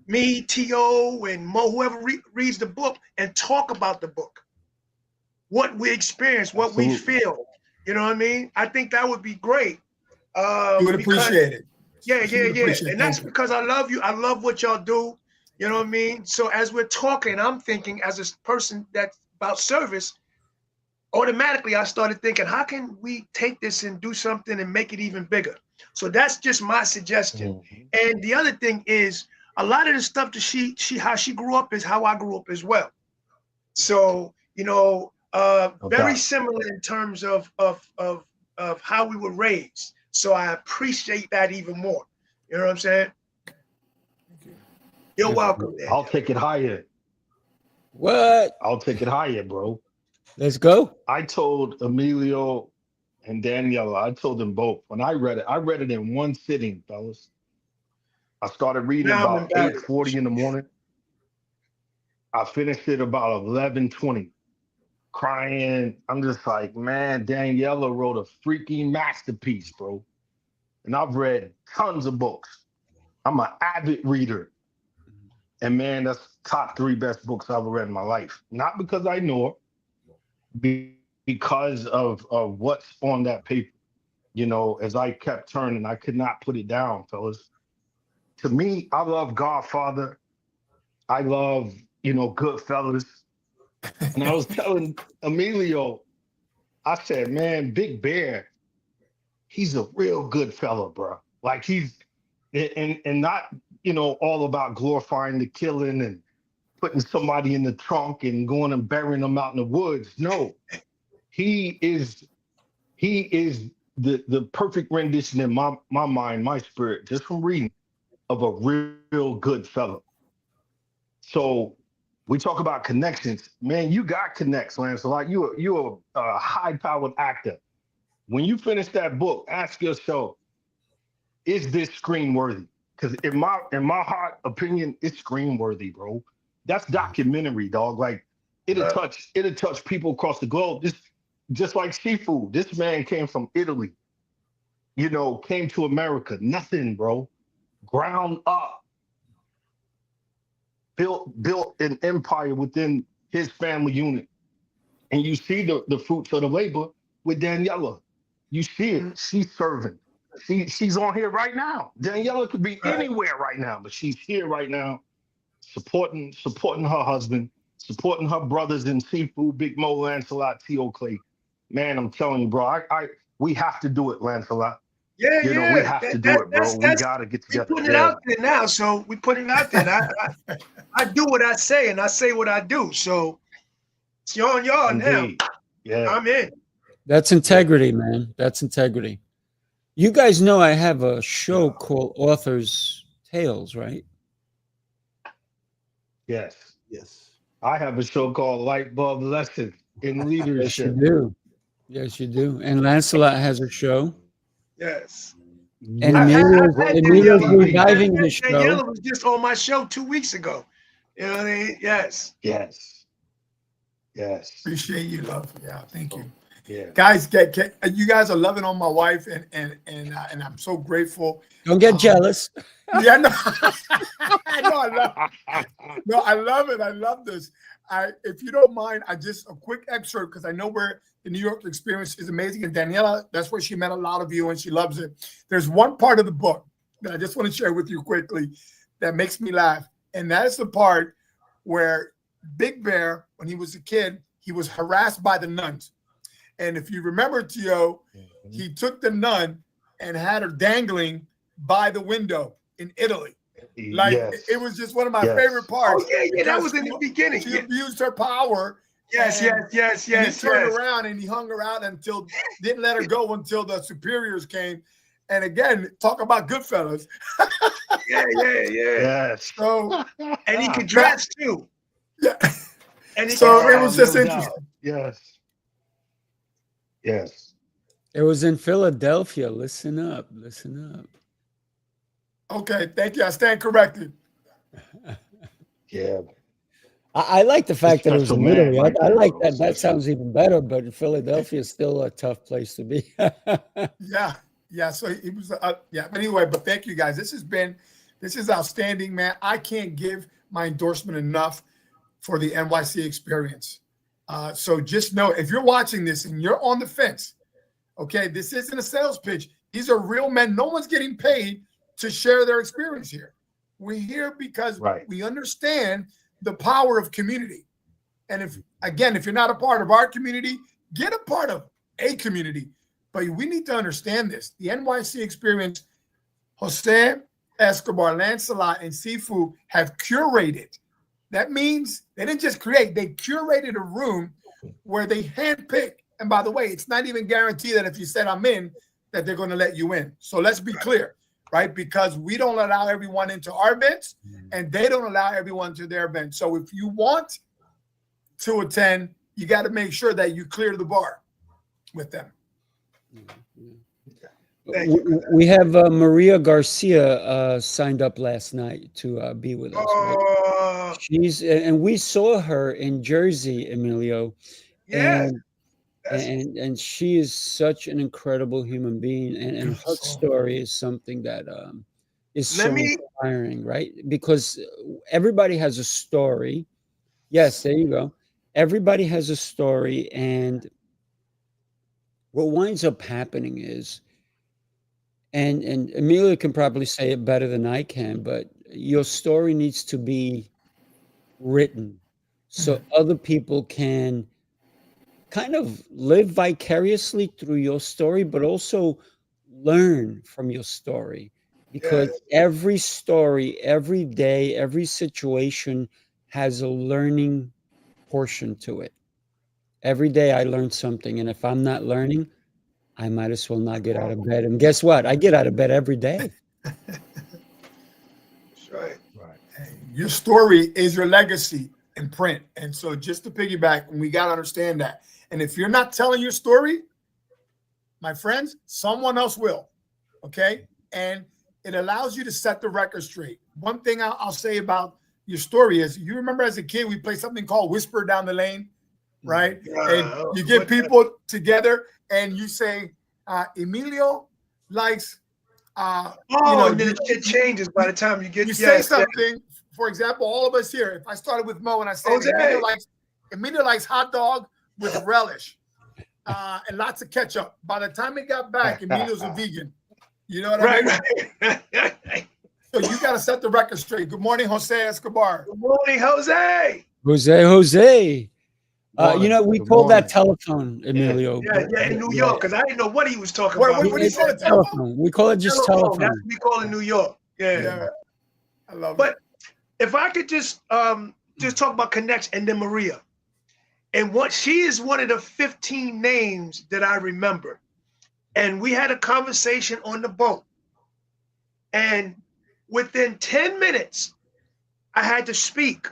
[SPEAKER 3] me, T.O., and Mo, whoever reads the book, and talk about the book, what we experience, what we
[SPEAKER 6] Absolutely.
[SPEAKER 3] feel. You know what I mean? I think that would be great.
[SPEAKER 4] You would appreciate it.
[SPEAKER 3] Yeah.
[SPEAKER 4] You would appreciate it.
[SPEAKER 3] And that's
[SPEAKER 4] Thank you.
[SPEAKER 3] because I love you. I love what y'all do. You know what I mean? So as we're talking, I'm thinking, as a person that's about service, automatically I started thinking, how can we take this and do something and make it even bigger? So that's just my suggestion.
[SPEAKER 6] Mhm.
[SPEAKER 3] And the other thing is, a lot of the stuff that how she grew up is how I grew up as well. So, very
[SPEAKER 6] doubt.
[SPEAKER 3] similar in terms of how we were raised. So I appreciate that even more. You know what I'm saying? You're welcome,
[SPEAKER 6] I'll
[SPEAKER 3] Daniel.
[SPEAKER 6] take it higher.
[SPEAKER 2] What?
[SPEAKER 6] I'll take it higher, bro.
[SPEAKER 2] Let's go.
[SPEAKER 6] I told Emilio and Daniela, I told them both. When I read it in one sitting, fellas. I started reading
[SPEAKER 3] Now I'm
[SPEAKER 6] about
[SPEAKER 3] embarrassed.
[SPEAKER 6] 8:40 in the morning. I finished it about 11:20. Crying. I'm just like, man, Daniela wrote a freaking masterpiece, bro. And I've read tons of books. I'm an avid reader. And man, that's top 3 best books I've ever read in my life. Not because I know her, because of what's on that paper. As I kept turning, I could not put it down, fellas. To me, I love Godfather. I love, Goodfellas. And I was telling Emilio, I said, man, Big Bear, he's a real good fella, bro. Like he's and not, all about glorifying the killing and putting somebody in the trunk and going and burying them out in the woods. No, he is the perfect rendition in my mind, my spirit, just from reading, of a real good fella. So we talk about connections, man. You got connects, Lancelot. You're a high-powered actor. When you finish that book, ask yourself, is this screen worthy? Because in my heart opinion, it's screen worthy, bro. That's documentary, dog. Like it'll touch people across the globe. Just like Sifu. This man came from Italy, came to America. Nothing, bro. Ground up. Built an empire within his family unit. And you see the fruits of the labor with Daniela. You see it. She's serving. She's on here right now. Daniela could be anywhere right now, but she's here right now, supporting her husband, supporting her brothers in Sifu, Big Mo, Lancelot, T.O. Clay. Man, I'm telling you, bro, we have to do it, Lancelot.
[SPEAKER 3] Yeah,
[SPEAKER 6] We have to do it, bro. We gotta get
[SPEAKER 3] we
[SPEAKER 6] together.
[SPEAKER 3] putting it out there now. So we putting it out there. And I do what I say, and I say what I do. So it's on y'all now.
[SPEAKER 6] Yeah.
[SPEAKER 3] I'm in.
[SPEAKER 2] That's integrity, man. That's integrity. You guys know I have a show called Author's Tales, right?
[SPEAKER 6] Yes.
[SPEAKER 5] Yes.
[SPEAKER 6] I have a show called Light Bulb Lesson in
[SPEAKER 2] Yes, you
[SPEAKER 6] Leadership.
[SPEAKER 2] do. Yes, you do. And Lancelot has a show.
[SPEAKER 3] Yes.
[SPEAKER 2] And
[SPEAKER 6] Bro,
[SPEAKER 2] Emilio's
[SPEAKER 6] TV.
[SPEAKER 2] reviving his show.
[SPEAKER 3] Daniela was just on my show 2 weeks ago. You know what I mean? Yes.
[SPEAKER 6] Yes.
[SPEAKER 4] Appreciate you, love. Yeah, thank you.
[SPEAKER 6] Yeah.
[SPEAKER 4] Guys, you guys are loving on my wife, and I'm so grateful.
[SPEAKER 2] Don't get jealous.
[SPEAKER 4] Yeah, no, I love it. I love this. If you don't mind, a quick excerpt, because I know where the New York Experience is amazing, and Daniela, that's where she met a lot of you, and she loves it. There's one part of the book that I just want to share with you quickly that makes me laugh, and that is the part where Big Bear, when he was a kid, he was harassed by the nuns. And if you remember, Tio, he took the nun and had her dangling by the window in Italy. Like,
[SPEAKER 6] yes.
[SPEAKER 4] it was just one of my favorite parts.
[SPEAKER 3] Oh, yeah, that was in the beginning.
[SPEAKER 4] She abused her power.
[SPEAKER 3] Yes.
[SPEAKER 4] And he turned around and he hung her out didn't let her go until the superiors came. And again, talk about Goodfellas.
[SPEAKER 3] Yeah.
[SPEAKER 6] Yes.
[SPEAKER 4] So,
[SPEAKER 3] and he could dress too.
[SPEAKER 4] Yeah.
[SPEAKER 3] And
[SPEAKER 4] so it was just interesting.
[SPEAKER 6] Yes.
[SPEAKER 2] It was in Philadelphia. Listen up.
[SPEAKER 4] Okay, thank you. I stand corrected.
[SPEAKER 6] Yeah.
[SPEAKER 2] I like the fact that it was in
[SPEAKER 6] Special
[SPEAKER 2] Italy.
[SPEAKER 6] man,
[SPEAKER 2] I like that.
[SPEAKER 6] Michael.
[SPEAKER 2] That sounds even better. But Philadelphia is still a tough place to be.
[SPEAKER 4] Yeah. So it was. But anyway, but thank you guys. This is outstanding, man. I can't give my endorsement enough for the NYC Experience. So just know, if you're watching this and you're on the fence, okay, this isn't a sales pitch. These are real men. No one's getting paid to share their experience here. We're here because we understand the power of community. And if you're not a part of our community, get a part of a community. But we need to understand this. The NYC Experience, Jose Escobar, Lancelot, and Sifu have curated. That means they didn't just create, they curated a room where they handpick. And by the way, it's not even guaranteed that if you said I'm in, that they're going to let you in. So let's be clear, right? Because we don't allow everyone into our events, and they don't allow everyone to their events. So if you want to attend, you got to make sure that you clear the bar with them.
[SPEAKER 2] We have Maria Garcia signed up last night to be with us. Right? And we saw her in Jersey, Emilio.
[SPEAKER 3] Yeah.
[SPEAKER 2] And she is such an incredible human being, and her story is something that is so inspiring, right? Because everybody has a story. Yes, there you go. Everybody has a story, and what winds up happening is, and Amelia can probably say it better than I can, but your story needs to be written so other people can kind of live vicariously through your story, but also learn from your story, because every story, every day, every situation has a learning portion to it. Every day I learn something, and if I'm not learning, I might as well not get out of bed. And guess what? I get out of bed every day.
[SPEAKER 3] That's right.
[SPEAKER 4] Your story is your legacy in print. And so just to piggyback, we got to understand that. And if you're not telling your story, my friends, someone else will. Okay. And it allows you to set the record straight. One thing I'll say about your story is, you remember as a kid, we played something called Whisper Down the Lane, right? And you get people together and you say, Emilio likes,
[SPEAKER 3] and then it changes by the time you get.
[SPEAKER 4] You say something. For example, all of us here, if I started with Mo and I said, Emilio likes hot dog with relish and lots of ketchup. By the time he got back, Emilio's a vegan. You know what I mean?
[SPEAKER 3] Right.
[SPEAKER 4] So you got to set the record straight. Good morning, Jose Escobar.
[SPEAKER 3] Good morning, Jose.
[SPEAKER 2] Jose. We called that telephone, Emilio.
[SPEAKER 3] Yeah, in New York, because I didn't know what he was talking about.
[SPEAKER 4] What do you call it? Telephone?
[SPEAKER 2] We call it just telephone.
[SPEAKER 3] That's what we call it in New York. Yeah.
[SPEAKER 4] I love it.
[SPEAKER 3] But if I could just talk about connection, and then Maria. And she is one of the 15 names that I remember. And we had a conversation on the boat. And within 10 minutes, I had to speak.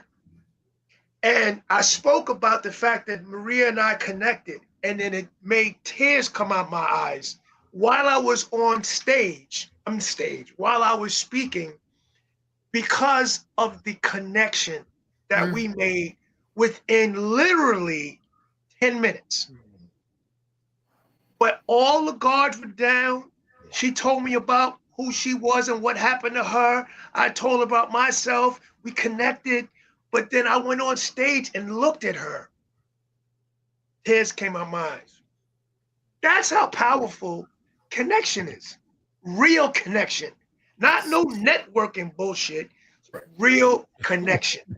[SPEAKER 3] And I spoke about the fact that Maria and I connected, and then it made tears come out my eyes while I was on stage, while I was speaking, because of the connection that we made within literally 10 minutes. all the guards were down. She told me about who she was and what happened to her. I told her about myself. We connected, but then I went on stage and looked at her. Tears came out my eyes. That's how powerful connection is. Real connection, not no networking bullshit. Real connection.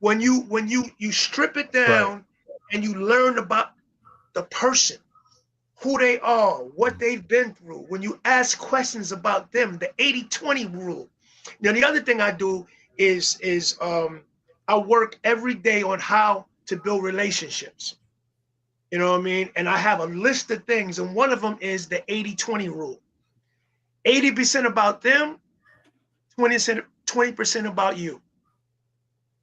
[SPEAKER 3] When you strip it down and you learn about the person, who they are, what they've been through, when you ask questions about them, the 80-20 rule. Now, the other thing I do is I work every day on how to build relationships. You know what I mean? And I have a list of things, and one of them is the 80-20 rule. 80% about them, 20% about you.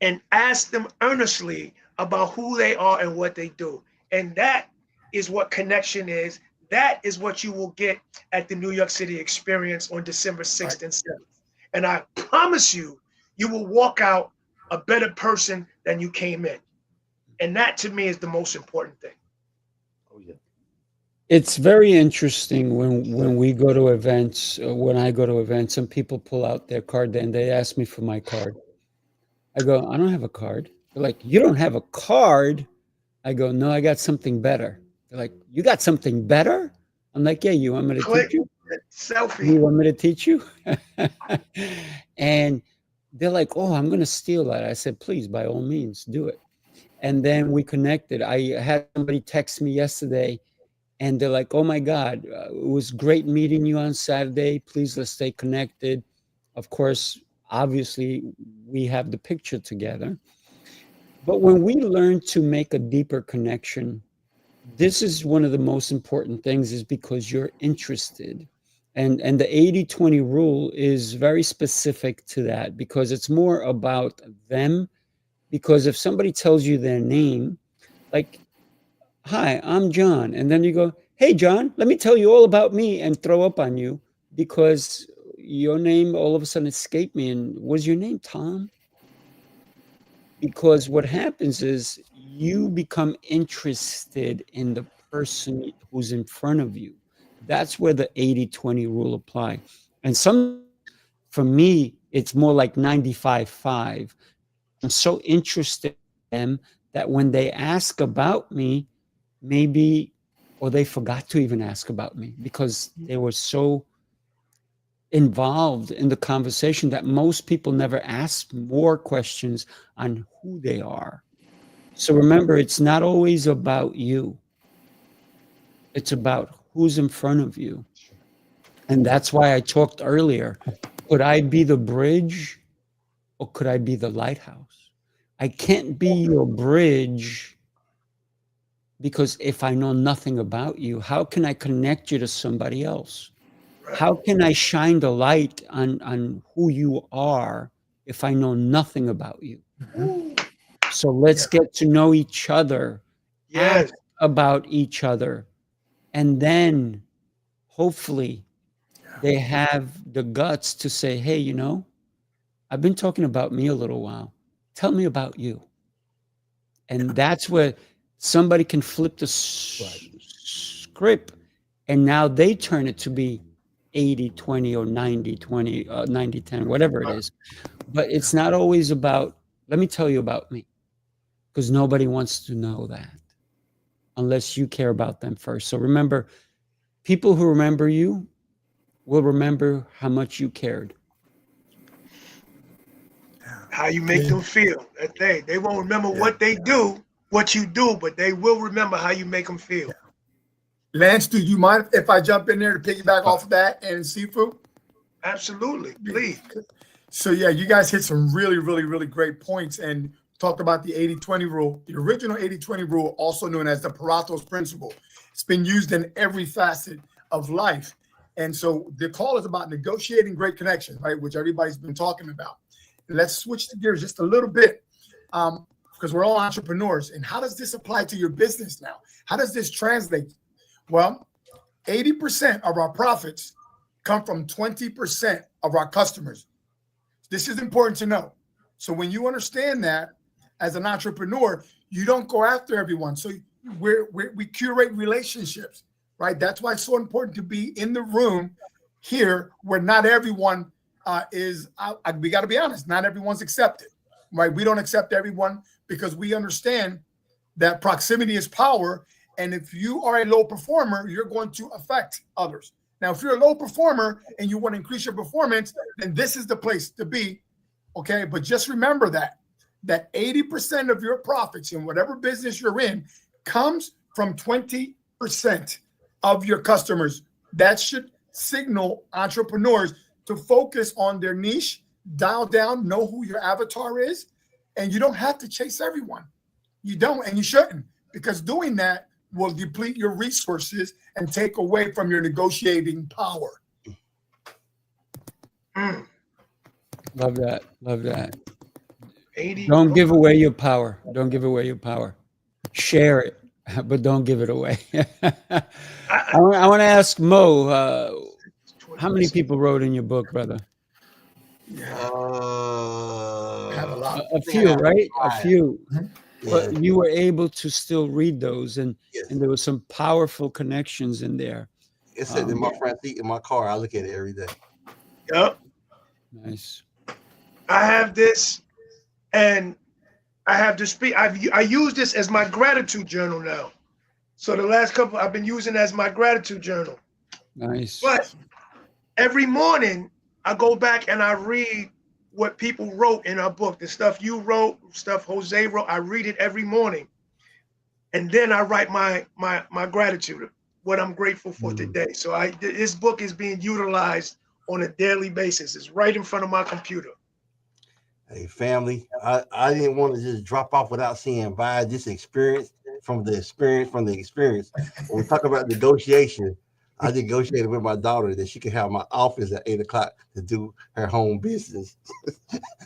[SPEAKER 3] And ask them earnestly about who they are and what they do. And that is what connection is. That is what you will get at the New York City Experience on December 6th and 7th. And I promise you, you will walk out a better person than you came in. And that to me is the most important thing.
[SPEAKER 6] Oh, yeah.
[SPEAKER 2] It's very interesting when we go to events, when I go to events and people pull out their card and they ask me for my card. I go, I don't have a card. They're like, you don't have a card? I go, no, I got something better. They're like, you got something better? I'm like, yeah, you want me to
[SPEAKER 3] Click,
[SPEAKER 2] teach you?
[SPEAKER 3] selfie.
[SPEAKER 2] You want me to teach you? And they're like, oh, I'm going to steal that. I said, please, by all means, do it. And then we connected. I had somebody text me yesterday and they're like, oh my God, it was great meeting you on Saturday. Please, let's stay connected. Of course, obviously, we have the picture together. But when we learn to make a deeper connection, this is one of the most important things is because you're interested. And the 80-20 rule is very specific to that because it's more about them. Because if somebody tells you their name, like, hi, I'm John. And then you go, hey, John, let me tell you all about me and throw up on you because your name all of a sudden escaped me. And was your name Tom? Because what happens is you become interested in the person who's in front of you. That's where the 80-20 rule apply. And for me, it's more like 95-5. I'm so interested in them that when they ask about me, maybe, or they forgot to even ask about me because they were so involved in the conversation that most people never ask more questions on who they are. So remember, it's not always about you. It's about who's in front of you. And that's why I talked earlier. Could I be the bridge or could I be the lighthouse? I can't be your bridge because if I know nothing about you, how can I connect you to somebody else? How can I shine the light on who you are if I know nothing about you? So let's get to know each other,
[SPEAKER 3] Yes.
[SPEAKER 2] ask about each other, and then hopefully they have the guts to say, hey, you know, I've been talking about me a little while. Tell me about you. And that's where somebody can flip the script and now they turn it to be 80-20 or 90-20, 90-10, whatever it is. But it's not always about, let me tell you about me, because nobody wants to know that unless you care about them first. So remember, people who remember you will remember how much you cared.
[SPEAKER 3] How you make them feel. That they won't remember what they do, what you do, but they will remember how you make them feel.
[SPEAKER 4] Lance, do you mind if I jump in there to piggyback off of that and Sifu?
[SPEAKER 3] Absolutely, please.
[SPEAKER 4] So yeah, you guys hit some really, really, really great points and talked about the 80-20 rule. The original 80-20 rule, also known as the Pareto's principle. It's been used in every facet of life. And so the call is about negotiating great connections, right? Which everybody's been talking about. Let's switch the gears just a little bit because we're all entrepreneurs. And how does this apply to your business now? How does this translate? Well, 80% of our profits come from 20% of our customers. This is important to know. So when you understand that as an entrepreneur, you don't go after everyone. So we curate relationships. right? That's why it's so important to be in the room here where not everyone we got to be honest, not everyone's accepted, right? We don't accept everyone because we understand that proximity is power. And if you are a low performer, you're going to affect others. Now, if you're a low performer and you want to increase your performance, then this is the place to be, okay? But just remember that 80% of your profits in whatever business you're in comes from 20% of your customers. That should signal entrepreneurs to focus on their niche, dial down, know who your avatar is, and you don't have to chase everyone. You don't, and you shouldn't, because doing that will deplete your resources and take away from your negotiating power.
[SPEAKER 2] Love that. Love that.
[SPEAKER 3] 80.
[SPEAKER 2] Don't give away your power. Don't give away your power. Share it, but don't give it away. I want to ask Mo, how many people wrote in your book, brother?
[SPEAKER 4] I have a lot.
[SPEAKER 2] A few, right? A few.
[SPEAKER 5] Yeah.
[SPEAKER 2] But you were able to still read those, and
[SPEAKER 5] Yes.
[SPEAKER 2] and there were some powerful connections in there.
[SPEAKER 5] It's sitting in my front seat in my car. I look at it every day.
[SPEAKER 3] Yep.
[SPEAKER 2] Nice.
[SPEAKER 3] I have this, and I have to speak. I use this as my gratitude journal now. So the last couple I've been using as my gratitude journal.
[SPEAKER 2] Nice.
[SPEAKER 3] But every morning I go back and I read what people wrote in our book, the stuff you wrote, stuff Jose wrote. I read it every morning, and then I write my gratitude, what I'm grateful for today. So this book is being utilized on a daily basis. It's right in front of my computer.
[SPEAKER 5] Hey, family, I didn't want to just drop off without saying bye. This experience from the experience. When we talk about negotiation, I negotiated with my daughter that she could have my office at 8 o'clock to do her home business.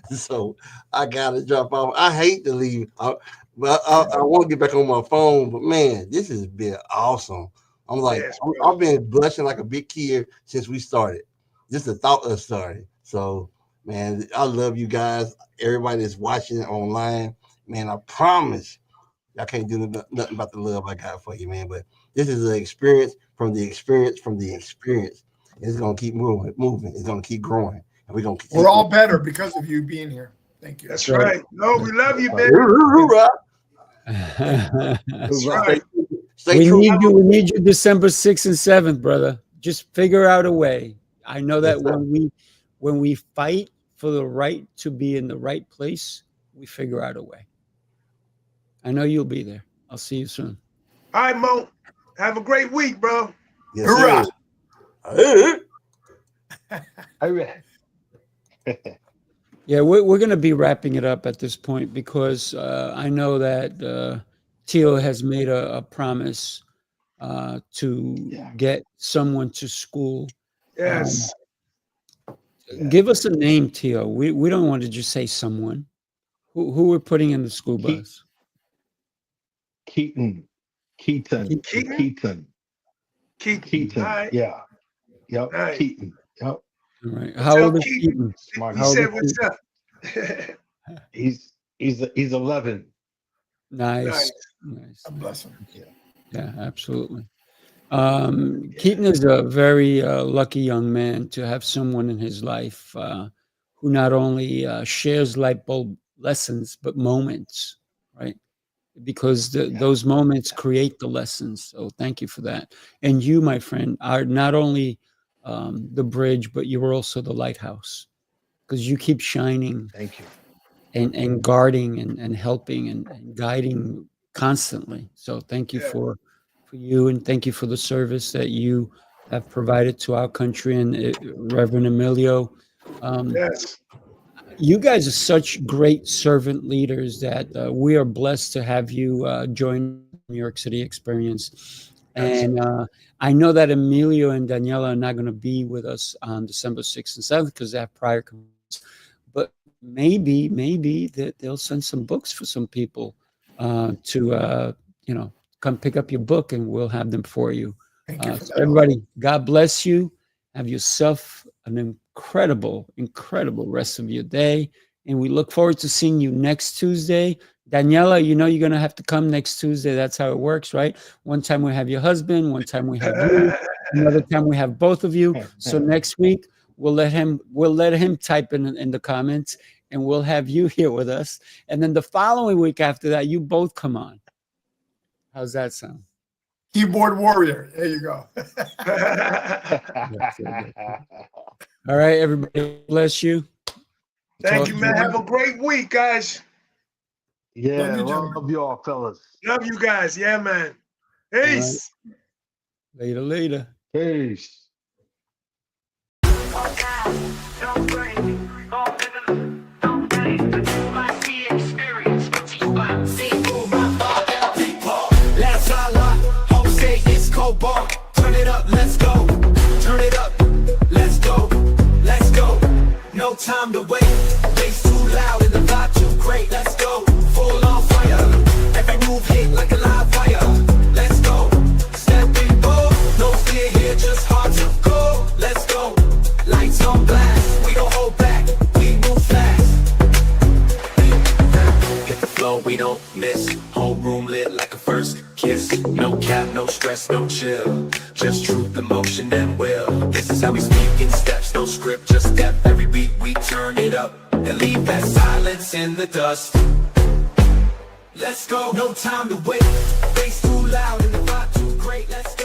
[SPEAKER 5] So I got to drop off. I hate to leave, but I want to get back on my phone. But man, this has been awesome. I'm like,
[SPEAKER 3] Yes,
[SPEAKER 5] I've been blushing like a big kid since we started. Just the thought of starting. So, man, I love you guys. Everybody that's watching online, man, I promise I can't do nothing about the love I got for you, man. But this is an experience from the experience. It's gonna keep moving. It's gonna keep growing, and we're gonna.
[SPEAKER 4] We're all better because of you being here. Thank you.
[SPEAKER 3] That's right. No, we love you, baby. That's right.
[SPEAKER 5] Stay
[SPEAKER 2] We
[SPEAKER 5] true.
[SPEAKER 2] need you. We need you December 6th and 7th, brother. Just figure out a way. I know that when we fight for the right to be in the right place, we figure out a way. I know you'll be there. I'll see you soon.
[SPEAKER 3] All right, Mo. Have a great week, bro.
[SPEAKER 5] Yes, sir.
[SPEAKER 2] Yeah, we're going to be wrapping it up at this point because I know that Tio has made a promise to get someone to school.
[SPEAKER 3] Yes.
[SPEAKER 2] Give us a name, Tio. We don't want to just say someone. Who we're putting in the school bus?
[SPEAKER 6] Keaton.
[SPEAKER 3] Keaton. Right.
[SPEAKER 6] Yeah. Yep.
[SPEAKER 3] Nice.
[SPEAKER 6] Keaton. Yep.
[SPEAKER 2] All right. How old is Keaton?
[SPEAKER 3] He said what's up.
[SPEAKER 6] He's 11.
[SPEAKER 2] Nice.
[SPEAKER 4] Bless him.
[SPEAKER 2] Yeah, absolutely. Keaton is a very lucky young man to have someone in his life who not only shares light bulb lessons, but moments, right? Because those moments create the lessons. So thank you for that. And you, my friend, are not only the bridge, but you're also the lighthouse because you keep shining.
[SPEAKER 6] Thank you.
[SPEAKER 2] And guarding and helping and guiding constantly. So thank you for you, and thank you for the service that you have provided to our country and Reverend Emilio.
[SPEAKER 3] Yes.
[SPEAKER 2] You guys are such great servant leaders that we are blessed to have you join New York City Experience. And I know that Emilio and Daniela are not going to be with us on December 6th and 7th because they have prior commitments. But maybe that they'll send some books for some people to come pick up your book, and we'll have them for you.
[SPEAKER 4] Thank you.
[SPEAKER 2] So everybody, God bless you. Have yourself an incredible rest of your day. And we look forward to seeing you next Tuesday. Daniela, you know you're gonna have to come next Tuesday. That's how it works, right? One time we have your husband, one time we have you, another time we have both of you. So next week we'll let him type in the comments, and we'll have you here with us. And then the following week after that, you both come on. How's that sound?
[SPEAKER 4] Keyboard warrior. There you go.
[SPEAKER 2] All right, everybody, bless you.
[SPEAKER 3] Thank you, man. Have a great week, guys.
[SPEAKER 6] Yeah,
[SPEAKER 4] Love
[SPEAKER 6] love y'all, fellas.
[SPEAKER 3] Love you guys. Yeah, man. Peace.
[SPEAKER 2] Later, later.
[SPEAKER 6] Peace.
[SPEAKER 1] Sifu Rafael, Lancelot, Jose Escobar. Turn it up, let's go. Turn it up, let's go. Let's go. No time to wait. Bass too loud and the vibe too great. Let's go. Full on fire. Every move hit like a live wire. Let's go. Stepping bold. No fear here, just hard to go. Let's go. Lights on blast. We don't hold back. We move fast. Hit the flow, we don't miss. Whole room lit like a first kiss. No cap, no stress, no chill. Just truth, emotion, and will. This is how we speak in steps. No script, just step. Every beat we turn it up and leave that silence in the dust. Let's go, no time to wait. Bass too loud and the vibe too great. Let's go.